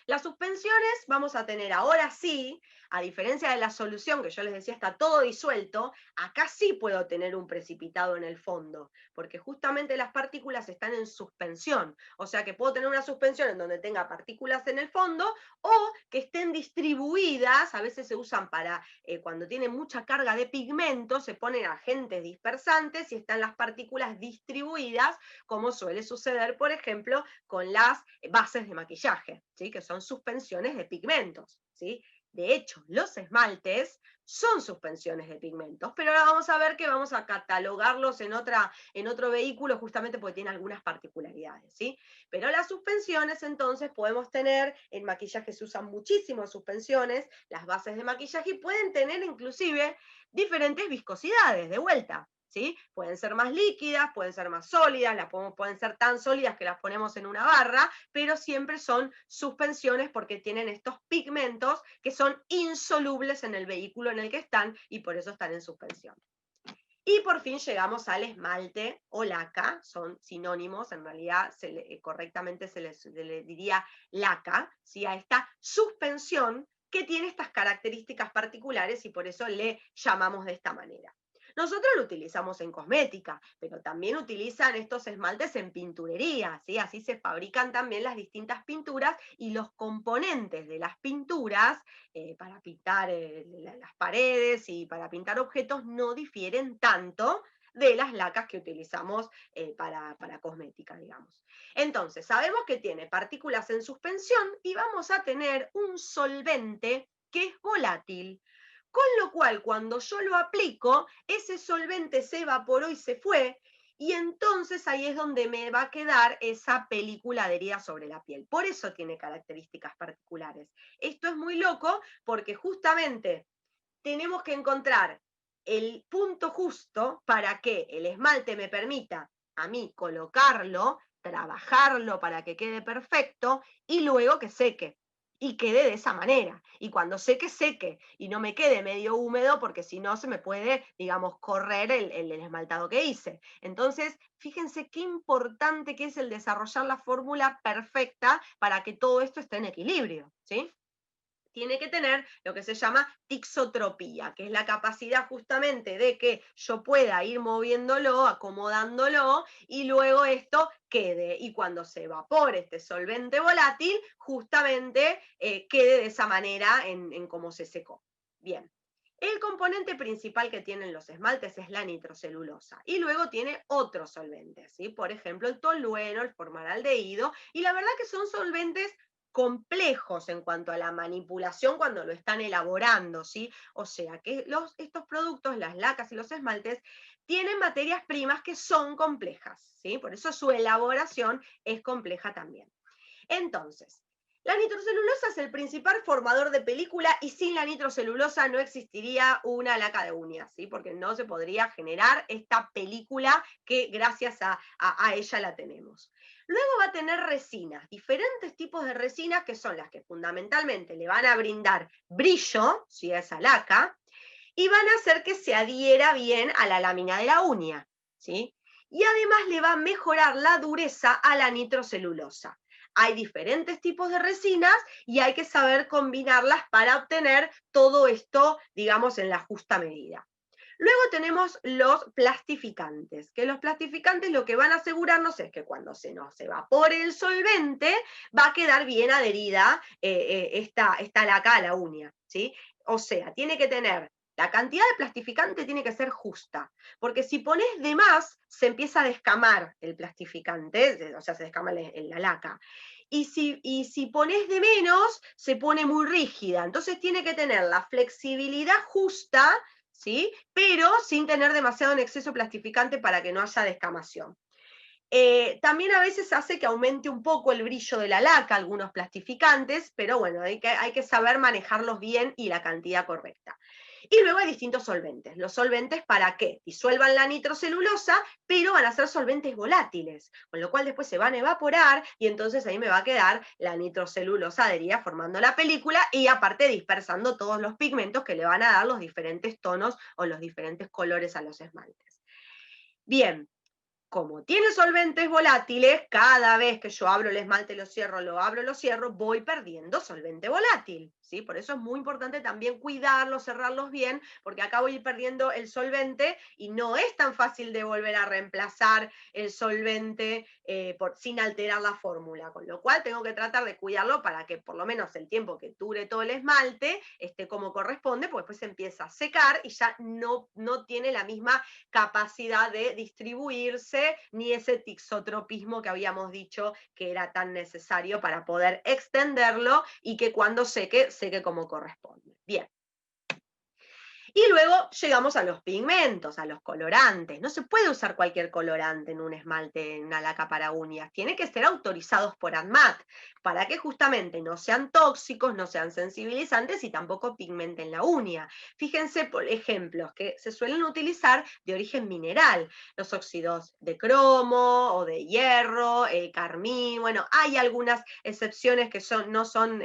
[SPEAKER 1] Las suspensiones vamos a tener ahora sí, a diferencia de la solución que yo les decía está todo disuelto, acá sí puedo tener un precipitado en el fondo, porque justamente las partículas están en suspensión, o sea que puedo tener una suspensión en donde tenga partículas en el fondo o que estén distribuidas, a veces se usan para cuando tiene mucha carga de pigmento, se ponen agentes dispersantes y están las partículas distribuidas, como suele suceder, por ejemplo, con las bases de maquillaje, ¿sí? Que son suspensiones de pigmentos, ¿sí? De hecho, los esmaltes son suspensiones de pigmentos, pero ahora vamos a ver que vamos a catalogarlos en otro vehículo justamente porque tiene algunas particularidades, ¿sí? Pero las suspensiones entonces podemos tener, en maquillaje se usan muchísimo suspensiones, las bases de maquillaje y pueden tener inclusive diferentes viscosidades, de vuelta, ¿sí? Pueden ser más líquidas, pueden ser más sólidas, pueden ser tan sólidas que las ponemos en una barra, pero siempre son suspensiones porque tienen estos pigmentos que son insolubles en el vehículo en el que están y por eso están en suspensión. Y por fin llegamos al esmalte o laca, son sinónimos, en realidad correctamente se le diría laca, ¿sí? A esta suspensión que tiene estas características particulares y por eso le llamamos de esta manera. Nosotros lo utilizamos en cosmética, pero también utilizan estos esmaltes en pinturería, ¿sí? Así se fabrican también las distintas pinturas y los componentes de las pinturas para pintar las paredes y para pintar objetos no difieren tanto de las lacas que utilizamos para cosmética, digamos. Entonces, sabemos que tiene partículas en suspensión y vamos a tener un solvente que es volátil. Con lo cual, cuando yo lo aplico, ese solvente se evaporó y se fue, y entonces ahí es donde me va a quedar esa película adherida sobre la piel. Por eso tiene características particulares. Esto es muy loco porque justamente tenemos que encontrar el punto justo para que el esmalte me permita a mí colocarlo trabajarlo para que quede perfecto y luego que seque. Y quede de esa manera. Y cuando seque, seque. Y no me quede medio húmedo porque si no se me puede, digamos, correr el esmaltado que hice. Entonces, fíjense qué importante que es el desarrollar la fórmula perfecta para que todo esto esté en equilibrio, ¿sí? Tiene que tener lo que se llama tixotropía, que es la capacidad justamente de que yo pueda ir moviéndolo, acomodándolo, y luego esto quede. Y cuando se evapore este solvente volátil, justamente quede de esa manera en cómo se secó. Bien. El componente principal que tienen los esmaltes es la nitrocelulosa y luego tiene otros solventes, ¿sí? Por ejemplo, el tolueno, el formaldehído, y la verdad que son solventes complejos en cuanto a la manipulación cuando lo están elaborando, ¿sí? O sea que estos productos, las lacas y los esmaltes, tienen materias primas que son complejas, ¿sí? Por eso su elaboración es compleja también. Entonces, la nitrocelulosa es el principal formador de película y sin la nitrocelulosa no existiría una laca de uñas, ¿sí? Porque no se podría generar esta película que gracias a ella la tenemos. Luego va a tener resinas, diferentes tipos de resinas que son las que fundamentalmente le van a brindar brillo, ¿sí? A esa laca, y van a hacer que se adhiera bien a la lámina de la uña, ¿sí? Y además le va a mejorar la dureza a la nitrocelulosa. Hay diferentes tipos de resinas y hay que saber combinarlas para obtener todo esto, digamos, en la justa medida. Luego tenemos los plastificantes, que los plastificantes lo que van a asegurarnos es que cuando se nos evapore el solvente, va a quedar bien adherida esta laca a la uña, ¿sí? O sea, tiene que tener la cantidad de plastificante tiene que ser justa, porque si pones de más, se empieza a descamar el plastificante, o sea, se descama la laca. Y si pones de menos, se pone muy rígida. Entonces tiene que tener la flexibilidad justa, ¿sí? Pero sin tener demasiado en exceso plastificante para que no haya descamación. También a veces hace que aumente un poco el brillo de la laca, algunos plastificantes, pero bueno, hay que saber manejarlos bien y la cantidad correcta. Y luego hay distintos solventes. Los solventes, ¿para qué? Disuelvan la nitrocelulosa, pero van a ser solventes volátiles, con lo cual después se van a evaporar y entonces ahí me va a quedar la nitrocelulosa adherida formando la película y aparte dispersando todos los pigmentos que le van a dar los diferentes tonos o los diferentes colores a los esmaltes. Bien, como tiene solventes volátiles, cada vez que yo abro el esmalte, lo cierro, lo abro, lo cierro, voy perdiendo solvente volátil, ¿sí? Por eso es muy importante también cuidarlos, cerrarlos bien, porque acá voy a ir perdiendo el solvente y no es tan fácil de volver a reemplazar el solvente sin alterar la fórmula, con lo cual tengo que tratar de cuidarlo para que por lo menos el tiempo que dure todo el esmalte esté como corresponde, porque después se empieza a secar y ya no tiene la misma capacidad de distribuirse ni ese tixotropismo que habíamos dicho que era tan necesario para poder extenderlo y que cuando seque, seque como corresponde. Bien. Y luego llegamos a los pigmentos, a los colorantes. No se puede usar cualquier colorante en un esmalte, en una laca para uñas. Tiene que ser autorizados por ANMAT, para que justamente no sean tóxicos, no sean sensibilizantes y tampoco pigmenten la uña. Fíjense, por ejemplos que se suelen utilizar de origen mineral. Los óxidos de cromo o de hierro, carmín, bueno, hay algunas excepciones que no son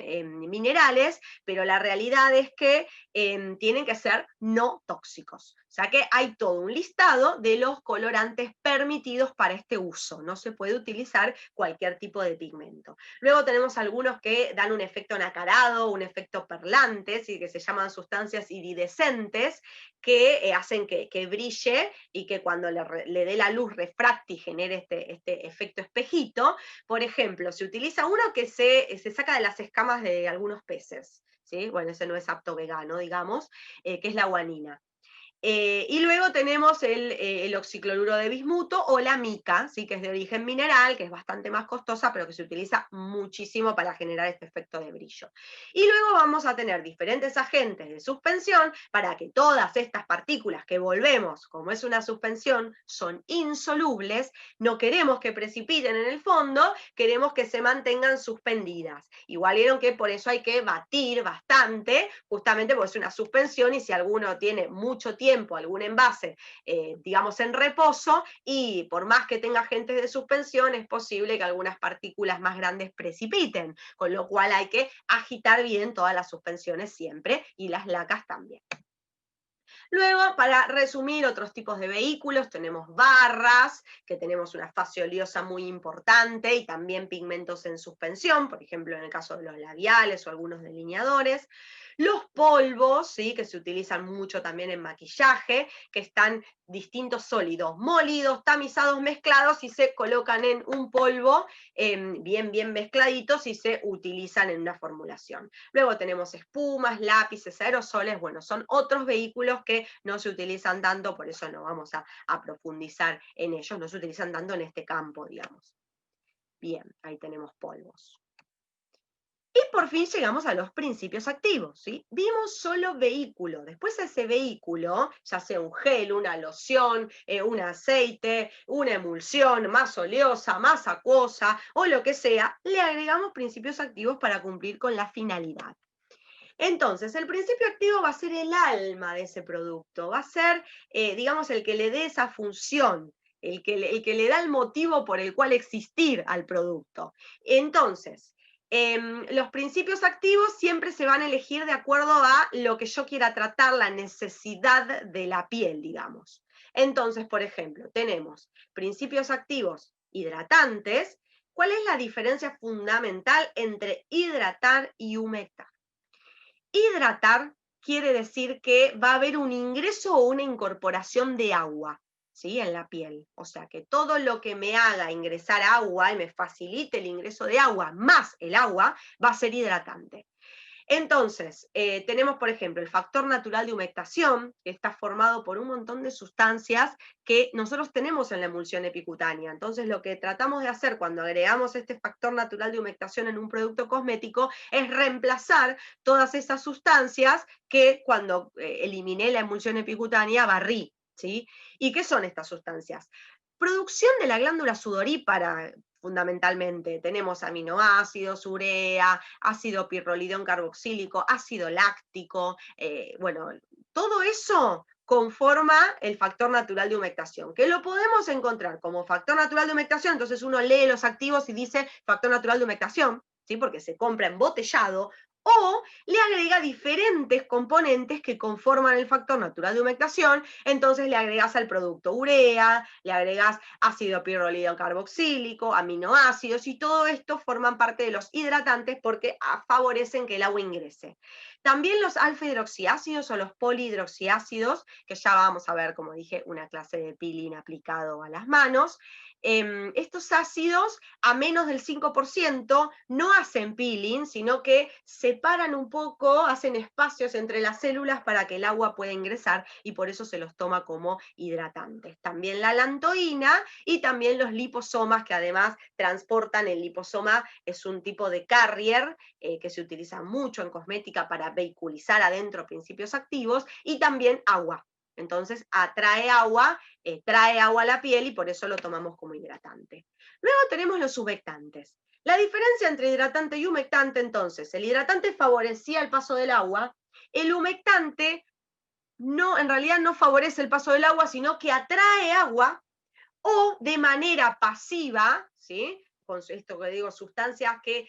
[SPEAKER 1] minerales, pero la realidad es que tienen que ser no tóxicos. O sea que hay todo un listado de los colorantes permitidos para este uso. No se puede utilizar cualquier tipo de pigmento. Luego tenemos algunos que dan un efecto nacarado, un efecto perlante, ¿sí? Que se llaman sustancias iridescentes, que hacen que brille y que cuando le dé la luz refracte y genere este efecto espejito. Por ejemplo, se utiliza uno que se saca de las escamas de algunos peces. ¿Sí? Bueno, ese no es apto vegano, digamos, que es la guanina. Y luego tenemos el oxicloruro de bismuto o la mica, ¿sí? Que es de origen mineral, que es bastante más costosa, pero que se utiliza muchísimo para generar este efecto de brillo. Y luego vamos a tener diferentes agentes de suspensión para que todas estas partículas que volvemos, como es una suspensión, son insolubles, no queremos que precipiten en el fondo, queremos que se mantengan suspendidas. Igual vieron que por eso hay que batir bastante, justamente porque es una suspensión y si alguno tiene mucho tiempo tiempo algún envase, digamos, en reposo, y por más que tenga agentes de suspensión, es posible que algunas partículas más grandes precipiten, con lo cual hay que agitar bien todas las suspensiones siempre, y las lacas también. Luego, para resumir otros tipos de vehículos, tenemos barras, que tenemos una fase oleosa muy importante, y también pigmentos en suspensión, por ejemplo, en el caso de los labiales o algunos delineadores. Los polvos, ¿sí?, que se utilizan mucho también en maquillaje, que están distintos sólidos molidos, tamizados, mezclados, y se colocan en un polvo bien mezcladitos y se utilizan en una formulación. Luego tenemos espumas, lápices, aerosoles, bueno, son otros vehículos que no se utilizan tanto, por eso no vamos a profundizar en ellos, no se utilizan tanto en este campo, digamos. Bien, ahí tenemos polvos. Y por fin llegamos a los principios activos, ¿sí? Vimos solo vehículo, después a ese vehículo, ya sea un gel, una loción, un aceite, una emulsión más oleosa, más acuosa o lo que sea, le agregamos principios activos para cumplir con la finalidad. Entonces, el principio activo va a ser el alma de ese producto, va a ser, digamos, el que le dé esa función, el que le da el motivo por el cual existir al producto. Entonces, los principios activos siempre se van a elegir de acuerdo a lo que yo quiera tratar, la necesidad de la piel, digamos. Entonces, por ejemplo, tenemos principios activos hidratantes. ¿Cuál es la diferencia fundamental entre hidratar y humectar? Hidratar quiere decir que va a haber un ingreso o una incorporación de agua, ¿sí?, en la piel. O sea, que todo lo que me haga ingresar agua y me facilite el ingreso de agua más el agua va a ser hidratante. Entonces, tenemos, por ejemplo, el factor natural de humectación, que está formado por un montón de sustancias que nosotros tenemos en la emulsión epicutánea. Entonces, lo que tratamos de hacer cuando agregamos este factor natural de humectación en un producto cosmético es reemplazar todas esas sustancias que cuando eliminé la emulsión epicutánea barrí, ¿sí? ¿Y qué son estas sustancias? Producción de la glándula sudorípara, fundamentalmente. Tenemos aminoácidos, urea, ácido pirrolidón carboxílico, ácido láctico, bueno, todo eso conforma el factor natural de humectación, que lo podemos encontrar como factor natural de humectación. Entonces uno lee los activos y dice factor natural de humectación, ¿sí?, porque se compra embotellado, o le agrega diferentes componentes que conforman el factor natural de humectación. Entonces le agregas al producto urea, le agregas ácido pirrolidón carboxílico, aminoácidos, y todo esto forman parte de los hidratantes porque favorecen que el agua ingrese. También los alfa-hidroxiácidos o los polihidroxiácidos, que ya vamos a ver, como dije, una clase de peeling aplicado a las manos. Estos ácidos, a menos del 5%, no hacen peeling, sino que separan un poco, hacen espacios entre las células para que el agua pueda ingresar, y por eso se los toma como hidratantes. También la lantoína y también los liposomas, que además transportan. El liposoma es un tipo de carrier que se utiliza mucho en cosmética para vehiculizar adentro principios activos, y también agua. Entonces atrae agua, trae agua a la piel, y por eso lo tomamos como hidratante. Luego tenemos los humectantes. La diferencia entre hidratante y humectante, entonces, el hidratante favorecía el paso del agua, el humectante no, en realidad no favorece el paso del agua, sino que atrae agua, o de manera pasiva, ¿sí?, con esto que digo, sustancias que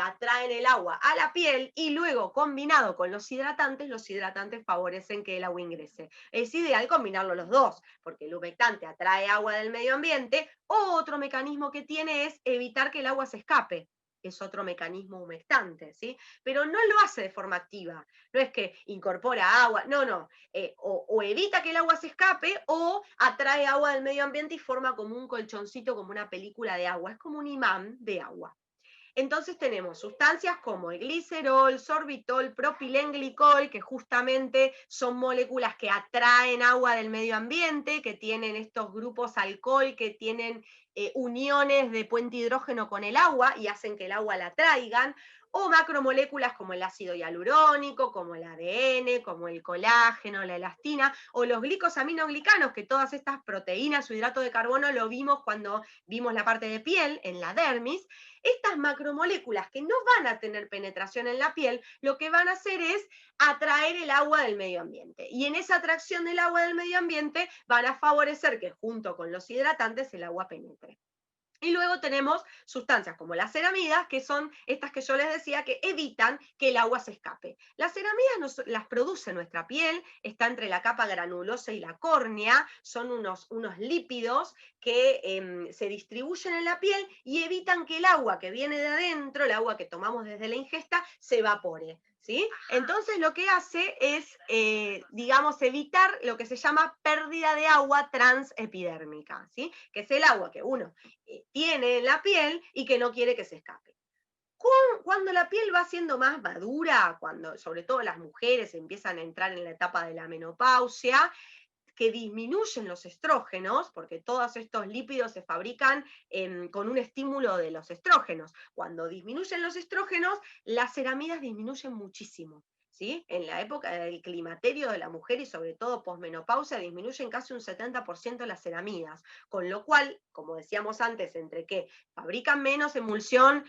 [SPEAKER 1] atraen el agua a la piel, y luego combinado con los hidratantes favorecen que el agua ingrese. Es ideal combinarlo los dos, porque el humectante atrae agua del medio ambiente, o otro mecanismo que tiene es evitar que el agua se escape. Es otro mecanismo humectante, ¿sí? Pero no lo hace de forma activa, no es que incorpora agua, no, o evita que el agua se escape, o atrae agua del medio ambiente y forma como un colchoncito, como una película de agua, es como un imán de agua. Entonces tenemos sustancias como el glicerol, sorbitol, propilenglicol, que justamente son moléculas que atraen agua del medio ambiente, que tienen estos grupos alcohol, que tienen uniones de puente hidrógeno con el agua y hacen que el agua la traigan, o macromoléculas como el ácido hialurónico, como el ADN, como el colágeno, la elastina, o los glicosaminoglicanos, que todas estas proteínas o hidratos de carbono lo vimos cuando vimos la parte de piel, en la dermis. Estas macromoléculas que no van a tener penetración en la piel, lo que van a hacer es atraer el agua del medio ambiente. Y en esa atracción del agua del medio ambiente van a favorecer que junto con los hidratantes el agua penetre. Y luego tenemos sustancias como las ceramidas, que son estas que yo les decía que evitan que el agua se escape. Las ceramidas las produce nuestra piel, está entre la capa granulosa y la córnea, son unos lípidos que se distribuyen en la piel y evitan que el agua que viene de adentro, el agua que tomamos desde la ingesta, se evapore. ¿Sí? Entonces lo que hace es, digamos, evitar lo que se llama pérdida de agua transepidérmica, ¿sí? Que es el agua que uno tiene en la piel y que no quiere que se escape. Cuando la piel va siendo más madura, cuando sobre todo las mujeres empiezan a entrar en la etapa de la menopausia, que disminuyen los estrógenos, porque todos estos lípidos se fabrican con un estímulo de los estrógenos. Cuando disminuyen los estrógenos, las ceramidas disminuyen muchísimo. ¿Sí? En la época del climaterio de la mujer y sobre todo posmenopausia disminuyen casi un 70% las ceramidas, con lo cual, como decíamos antes, entre que fabrican menos emulsión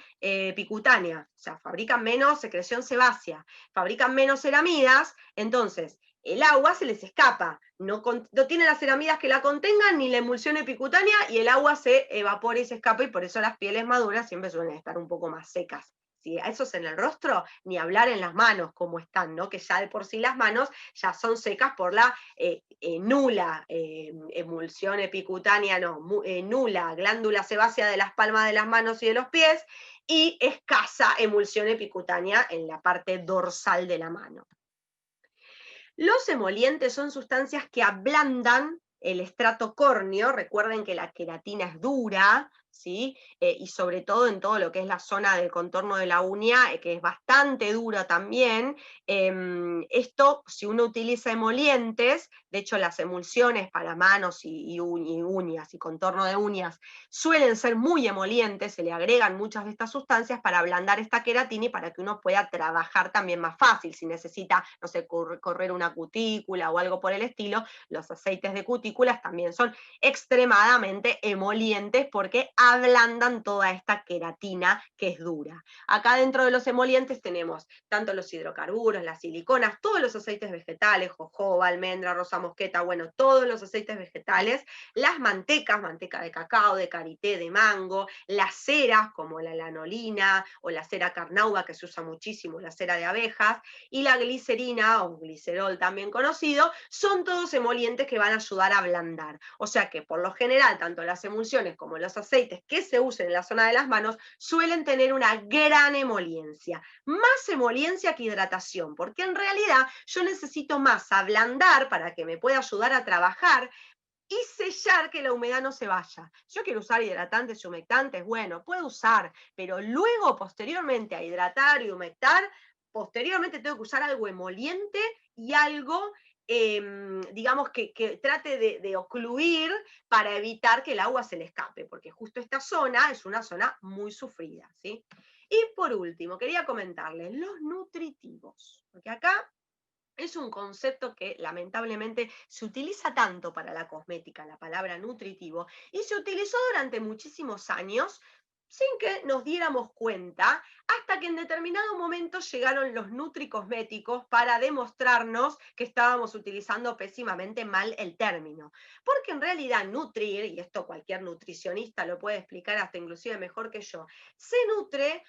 [SPEAKER 1] picutánea, o sea, fabrican menos secreción sebácea, fabrican menos ceramidas, entonces el agua se les escapa, no tiene las ceramidas que la contengan ni la emulsión epicutánea y el agua se evapora y se escapa y por eso las pieles maduras siempre suelen estar un poco más secas. ¿Sí? Eso es en el rostro, ni hablar en las manos como están, ¿no? Que ya de por sí las manos ya son secas por la nula emulsión epicutánea, no, nula glándula sebácea de las palmas de las manos y de los pies y escasa emulsión epicutánea en la parte dorsal de la mano. Los emolientes son sustancias que ablandan el estrato córneo, recuerden que la queratina es dura, ¿sí? Y sobre todo en todo lo que es la zona del contorno de la uña, que es bastante dura también. Esto, si uno utiliza emolientes, de hecho las emulsiones para manos y uñas y contorno de uñas suelen ser muy emolientes, se le agregan muchas de estas sustancias para ablandar esta queratina y para que uno pueda trabajar también más fácil, si necesita, no sé, correr una cutícula o algo por el estilo, los aceites de cutículas también son extremadamente emolientes porque ablandan toda esta queratina que es dura. Acá dentro de los emolientes tenemos tanto los hidrocarburos, las siliconas, todos los aceites vegetales, jojoba, almendra, rosa mosqueta, bueno, todos los aceites vegetales, las mantecas, manteca de cacao, de karité, de mango, las ceras como la lanolina o la cera carnauba que se usa muchísimo, la cera de abejas, y la glicerina o glicerol también conocido, son todos emolientes que van a ayudar a ablandar. O sea que por lo general, tanto las emulsiones como los aceites que se usen en la zona de las manos suelen tener una gran emoliencia, más emoliencia que hidratación, porque en realidad yo necesito más ablandar para que me pueda ayudar a trabajar y sellar que la humedad no se vaya. Yo quiero usar hidratantes y humectantes, bueno, puedo usar, pero luego, posteriormente a hidratar y humectar, posteriormente tengo que usar algo emoliente y algo, digamos, que trate de ocluir para evitar que el agua se le escape, porque justo esta zona es una zona muy sufrida, ¿sí? Y por último, quería comentarles los nutritivos, porque acá es un concepto que lamentablemente se utiliza tanto para la cosmética, la palabra nutritivo, y se utilizó durante muchísimos años sin que nos diéramos cuenta, hasta que en determinado momento llegaron los nutricosméticos para demostrarnos que estábamos utilizando pésimamente mal el término. Porque en realidad nutrir, y esto cualquier nutricionista lo puede explicar hasta inclusive mejor que yo, se nutre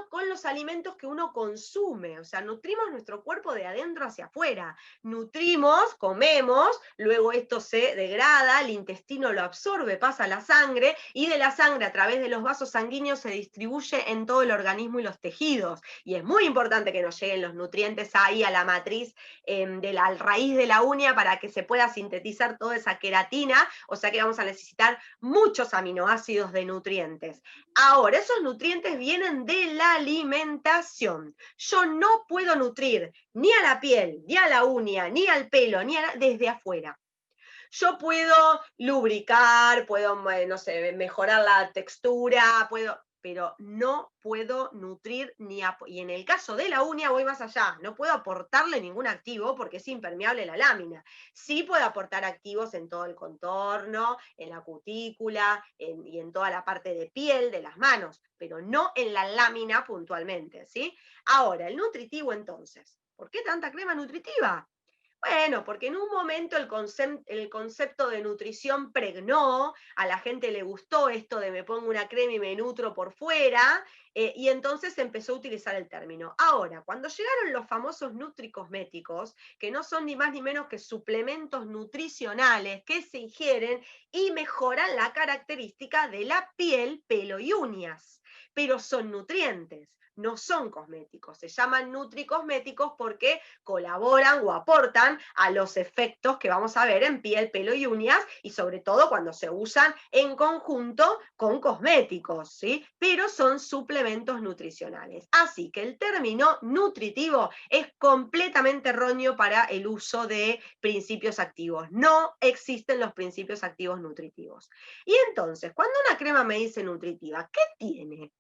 [SPEAKER 1] con los alimentos que uno consume, o sea, nutrimos nuestro cuerpo de adentro hacia afuera, nutrimos, comemos, luego esto se degrada, el intestino lo absorbe, pasa a la sangre, y de la sangre a través de los vasos sanguíneos se distribuye en todo el organismo y los tejidos, y es muy importante que nos lleguen los nutrientes ahí a la matriz, de la raíz de la uña para que se pueda sintetizar toda esa queratina, o sea que vamos a necesitar muchos aminoácidos de nutrientes. Ahora, esos nutrientes vienen de la alimentación. Yo no puedo nutrir ni a la piel, ni a la uña, ni al pelo, desde afuera. Yo puedo lubricar, puedo, no sé, mejorar la textura, puedo, pero no puedo nutrir y en el caso de la uña voy más allá, no puedo aportarle ningún activo porque es impermeable la lámina. Sí puedo aportar activos en todo el contorno, en la cutícula y en toda la parte de piel de las manos, pero no en la lámina puntualmente, ¿sí? Ahora, el nutritivo entonces. ¿Por qué tanta crema nutritiva? Bueno, porque en un momento el concepto de nutrición pregnó, a la gente le gustó esto de me pongo una crema y me nutro por fuera, y entonces se empezó a utilizar el término. Ahora, cuando llegaron los famosos nutricosméticos, que no son ni más ni menos que suplementos nutricionales que se ingieren y mejoran la característica de la piel, pelo y uñas, pero son nutrientes. No son cosméticos, se llaman nutricosméticos porque colaboran o aportan a los efectos que vamos a ver en piel, pelo y uñas, y sobre todo cuando se usan en conjunto con cosméticos, ¿sí? Pero son suplementos nutricionales. Así que el término nutritivo es completamente erróneo para el uso de principios activos. No existen los principios activos nutritivos. Y entonces, cuando una crema me dice nutritiva, ¿qué tiene?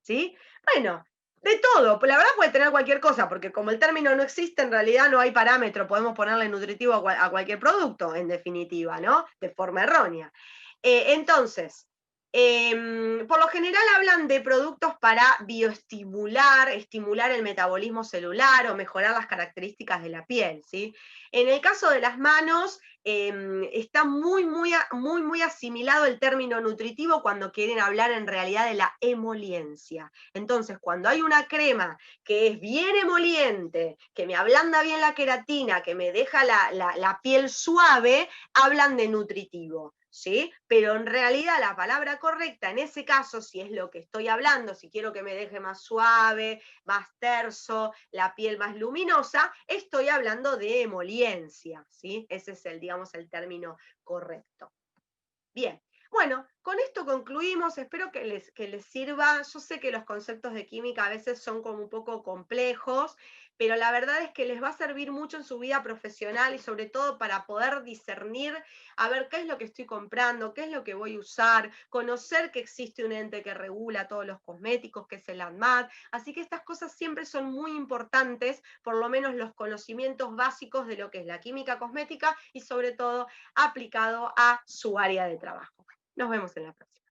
[SPEAKER 1] ¿Sí? Bueno, de todo, la verdad puede tener cualquier cosa, porque como el término no existe, en realidad no hay parámetro, podemos ponerle nutritivo a cualquier producto, en definitiva, ¿no? De forma errónea. Entonces, por lo general hablan de productos para bioestimular, estimular el metabolismo celular o mejorar las características de la piel, ¿sí? En el caso de las manos, está muy asimilado el término nutritivo cuando quieren hablar en realidad de la emoliencia. Entonces, cuando hay una crema que es bien emoliente, que me ablanda bien la queratina, que me deja la piel suave, hablan de nutritivo. ¿Sí? Pero en realidad la palabra correcta en ese caso, si es lo que estoy hablando, si quiero que me deje más suave, más terso, la piel más luminosa, estoy hablando de emoliencia, ¿sí? Ese es digamos, el término correcto. Bien, bueno, con esto concluimos, espero que les sirva. Yo sé que los conceptos de química a veces son como un poco complejos, pero la verdad es que les va a servir mucho en su vida profesional y sobre todo para poder discernir a ver qué es lo que estoy comprando, qué es lo que voy a usar, conocer que existe un ente que regula todos los cosméticos, que es el ANMAT. Así que estas cosas siempre son muy importantes, por lo menos los conocimientos básicos de lo que es la química cosmética y sobre todo aplicado a su área de trabajo. Nos vemos en la próxima.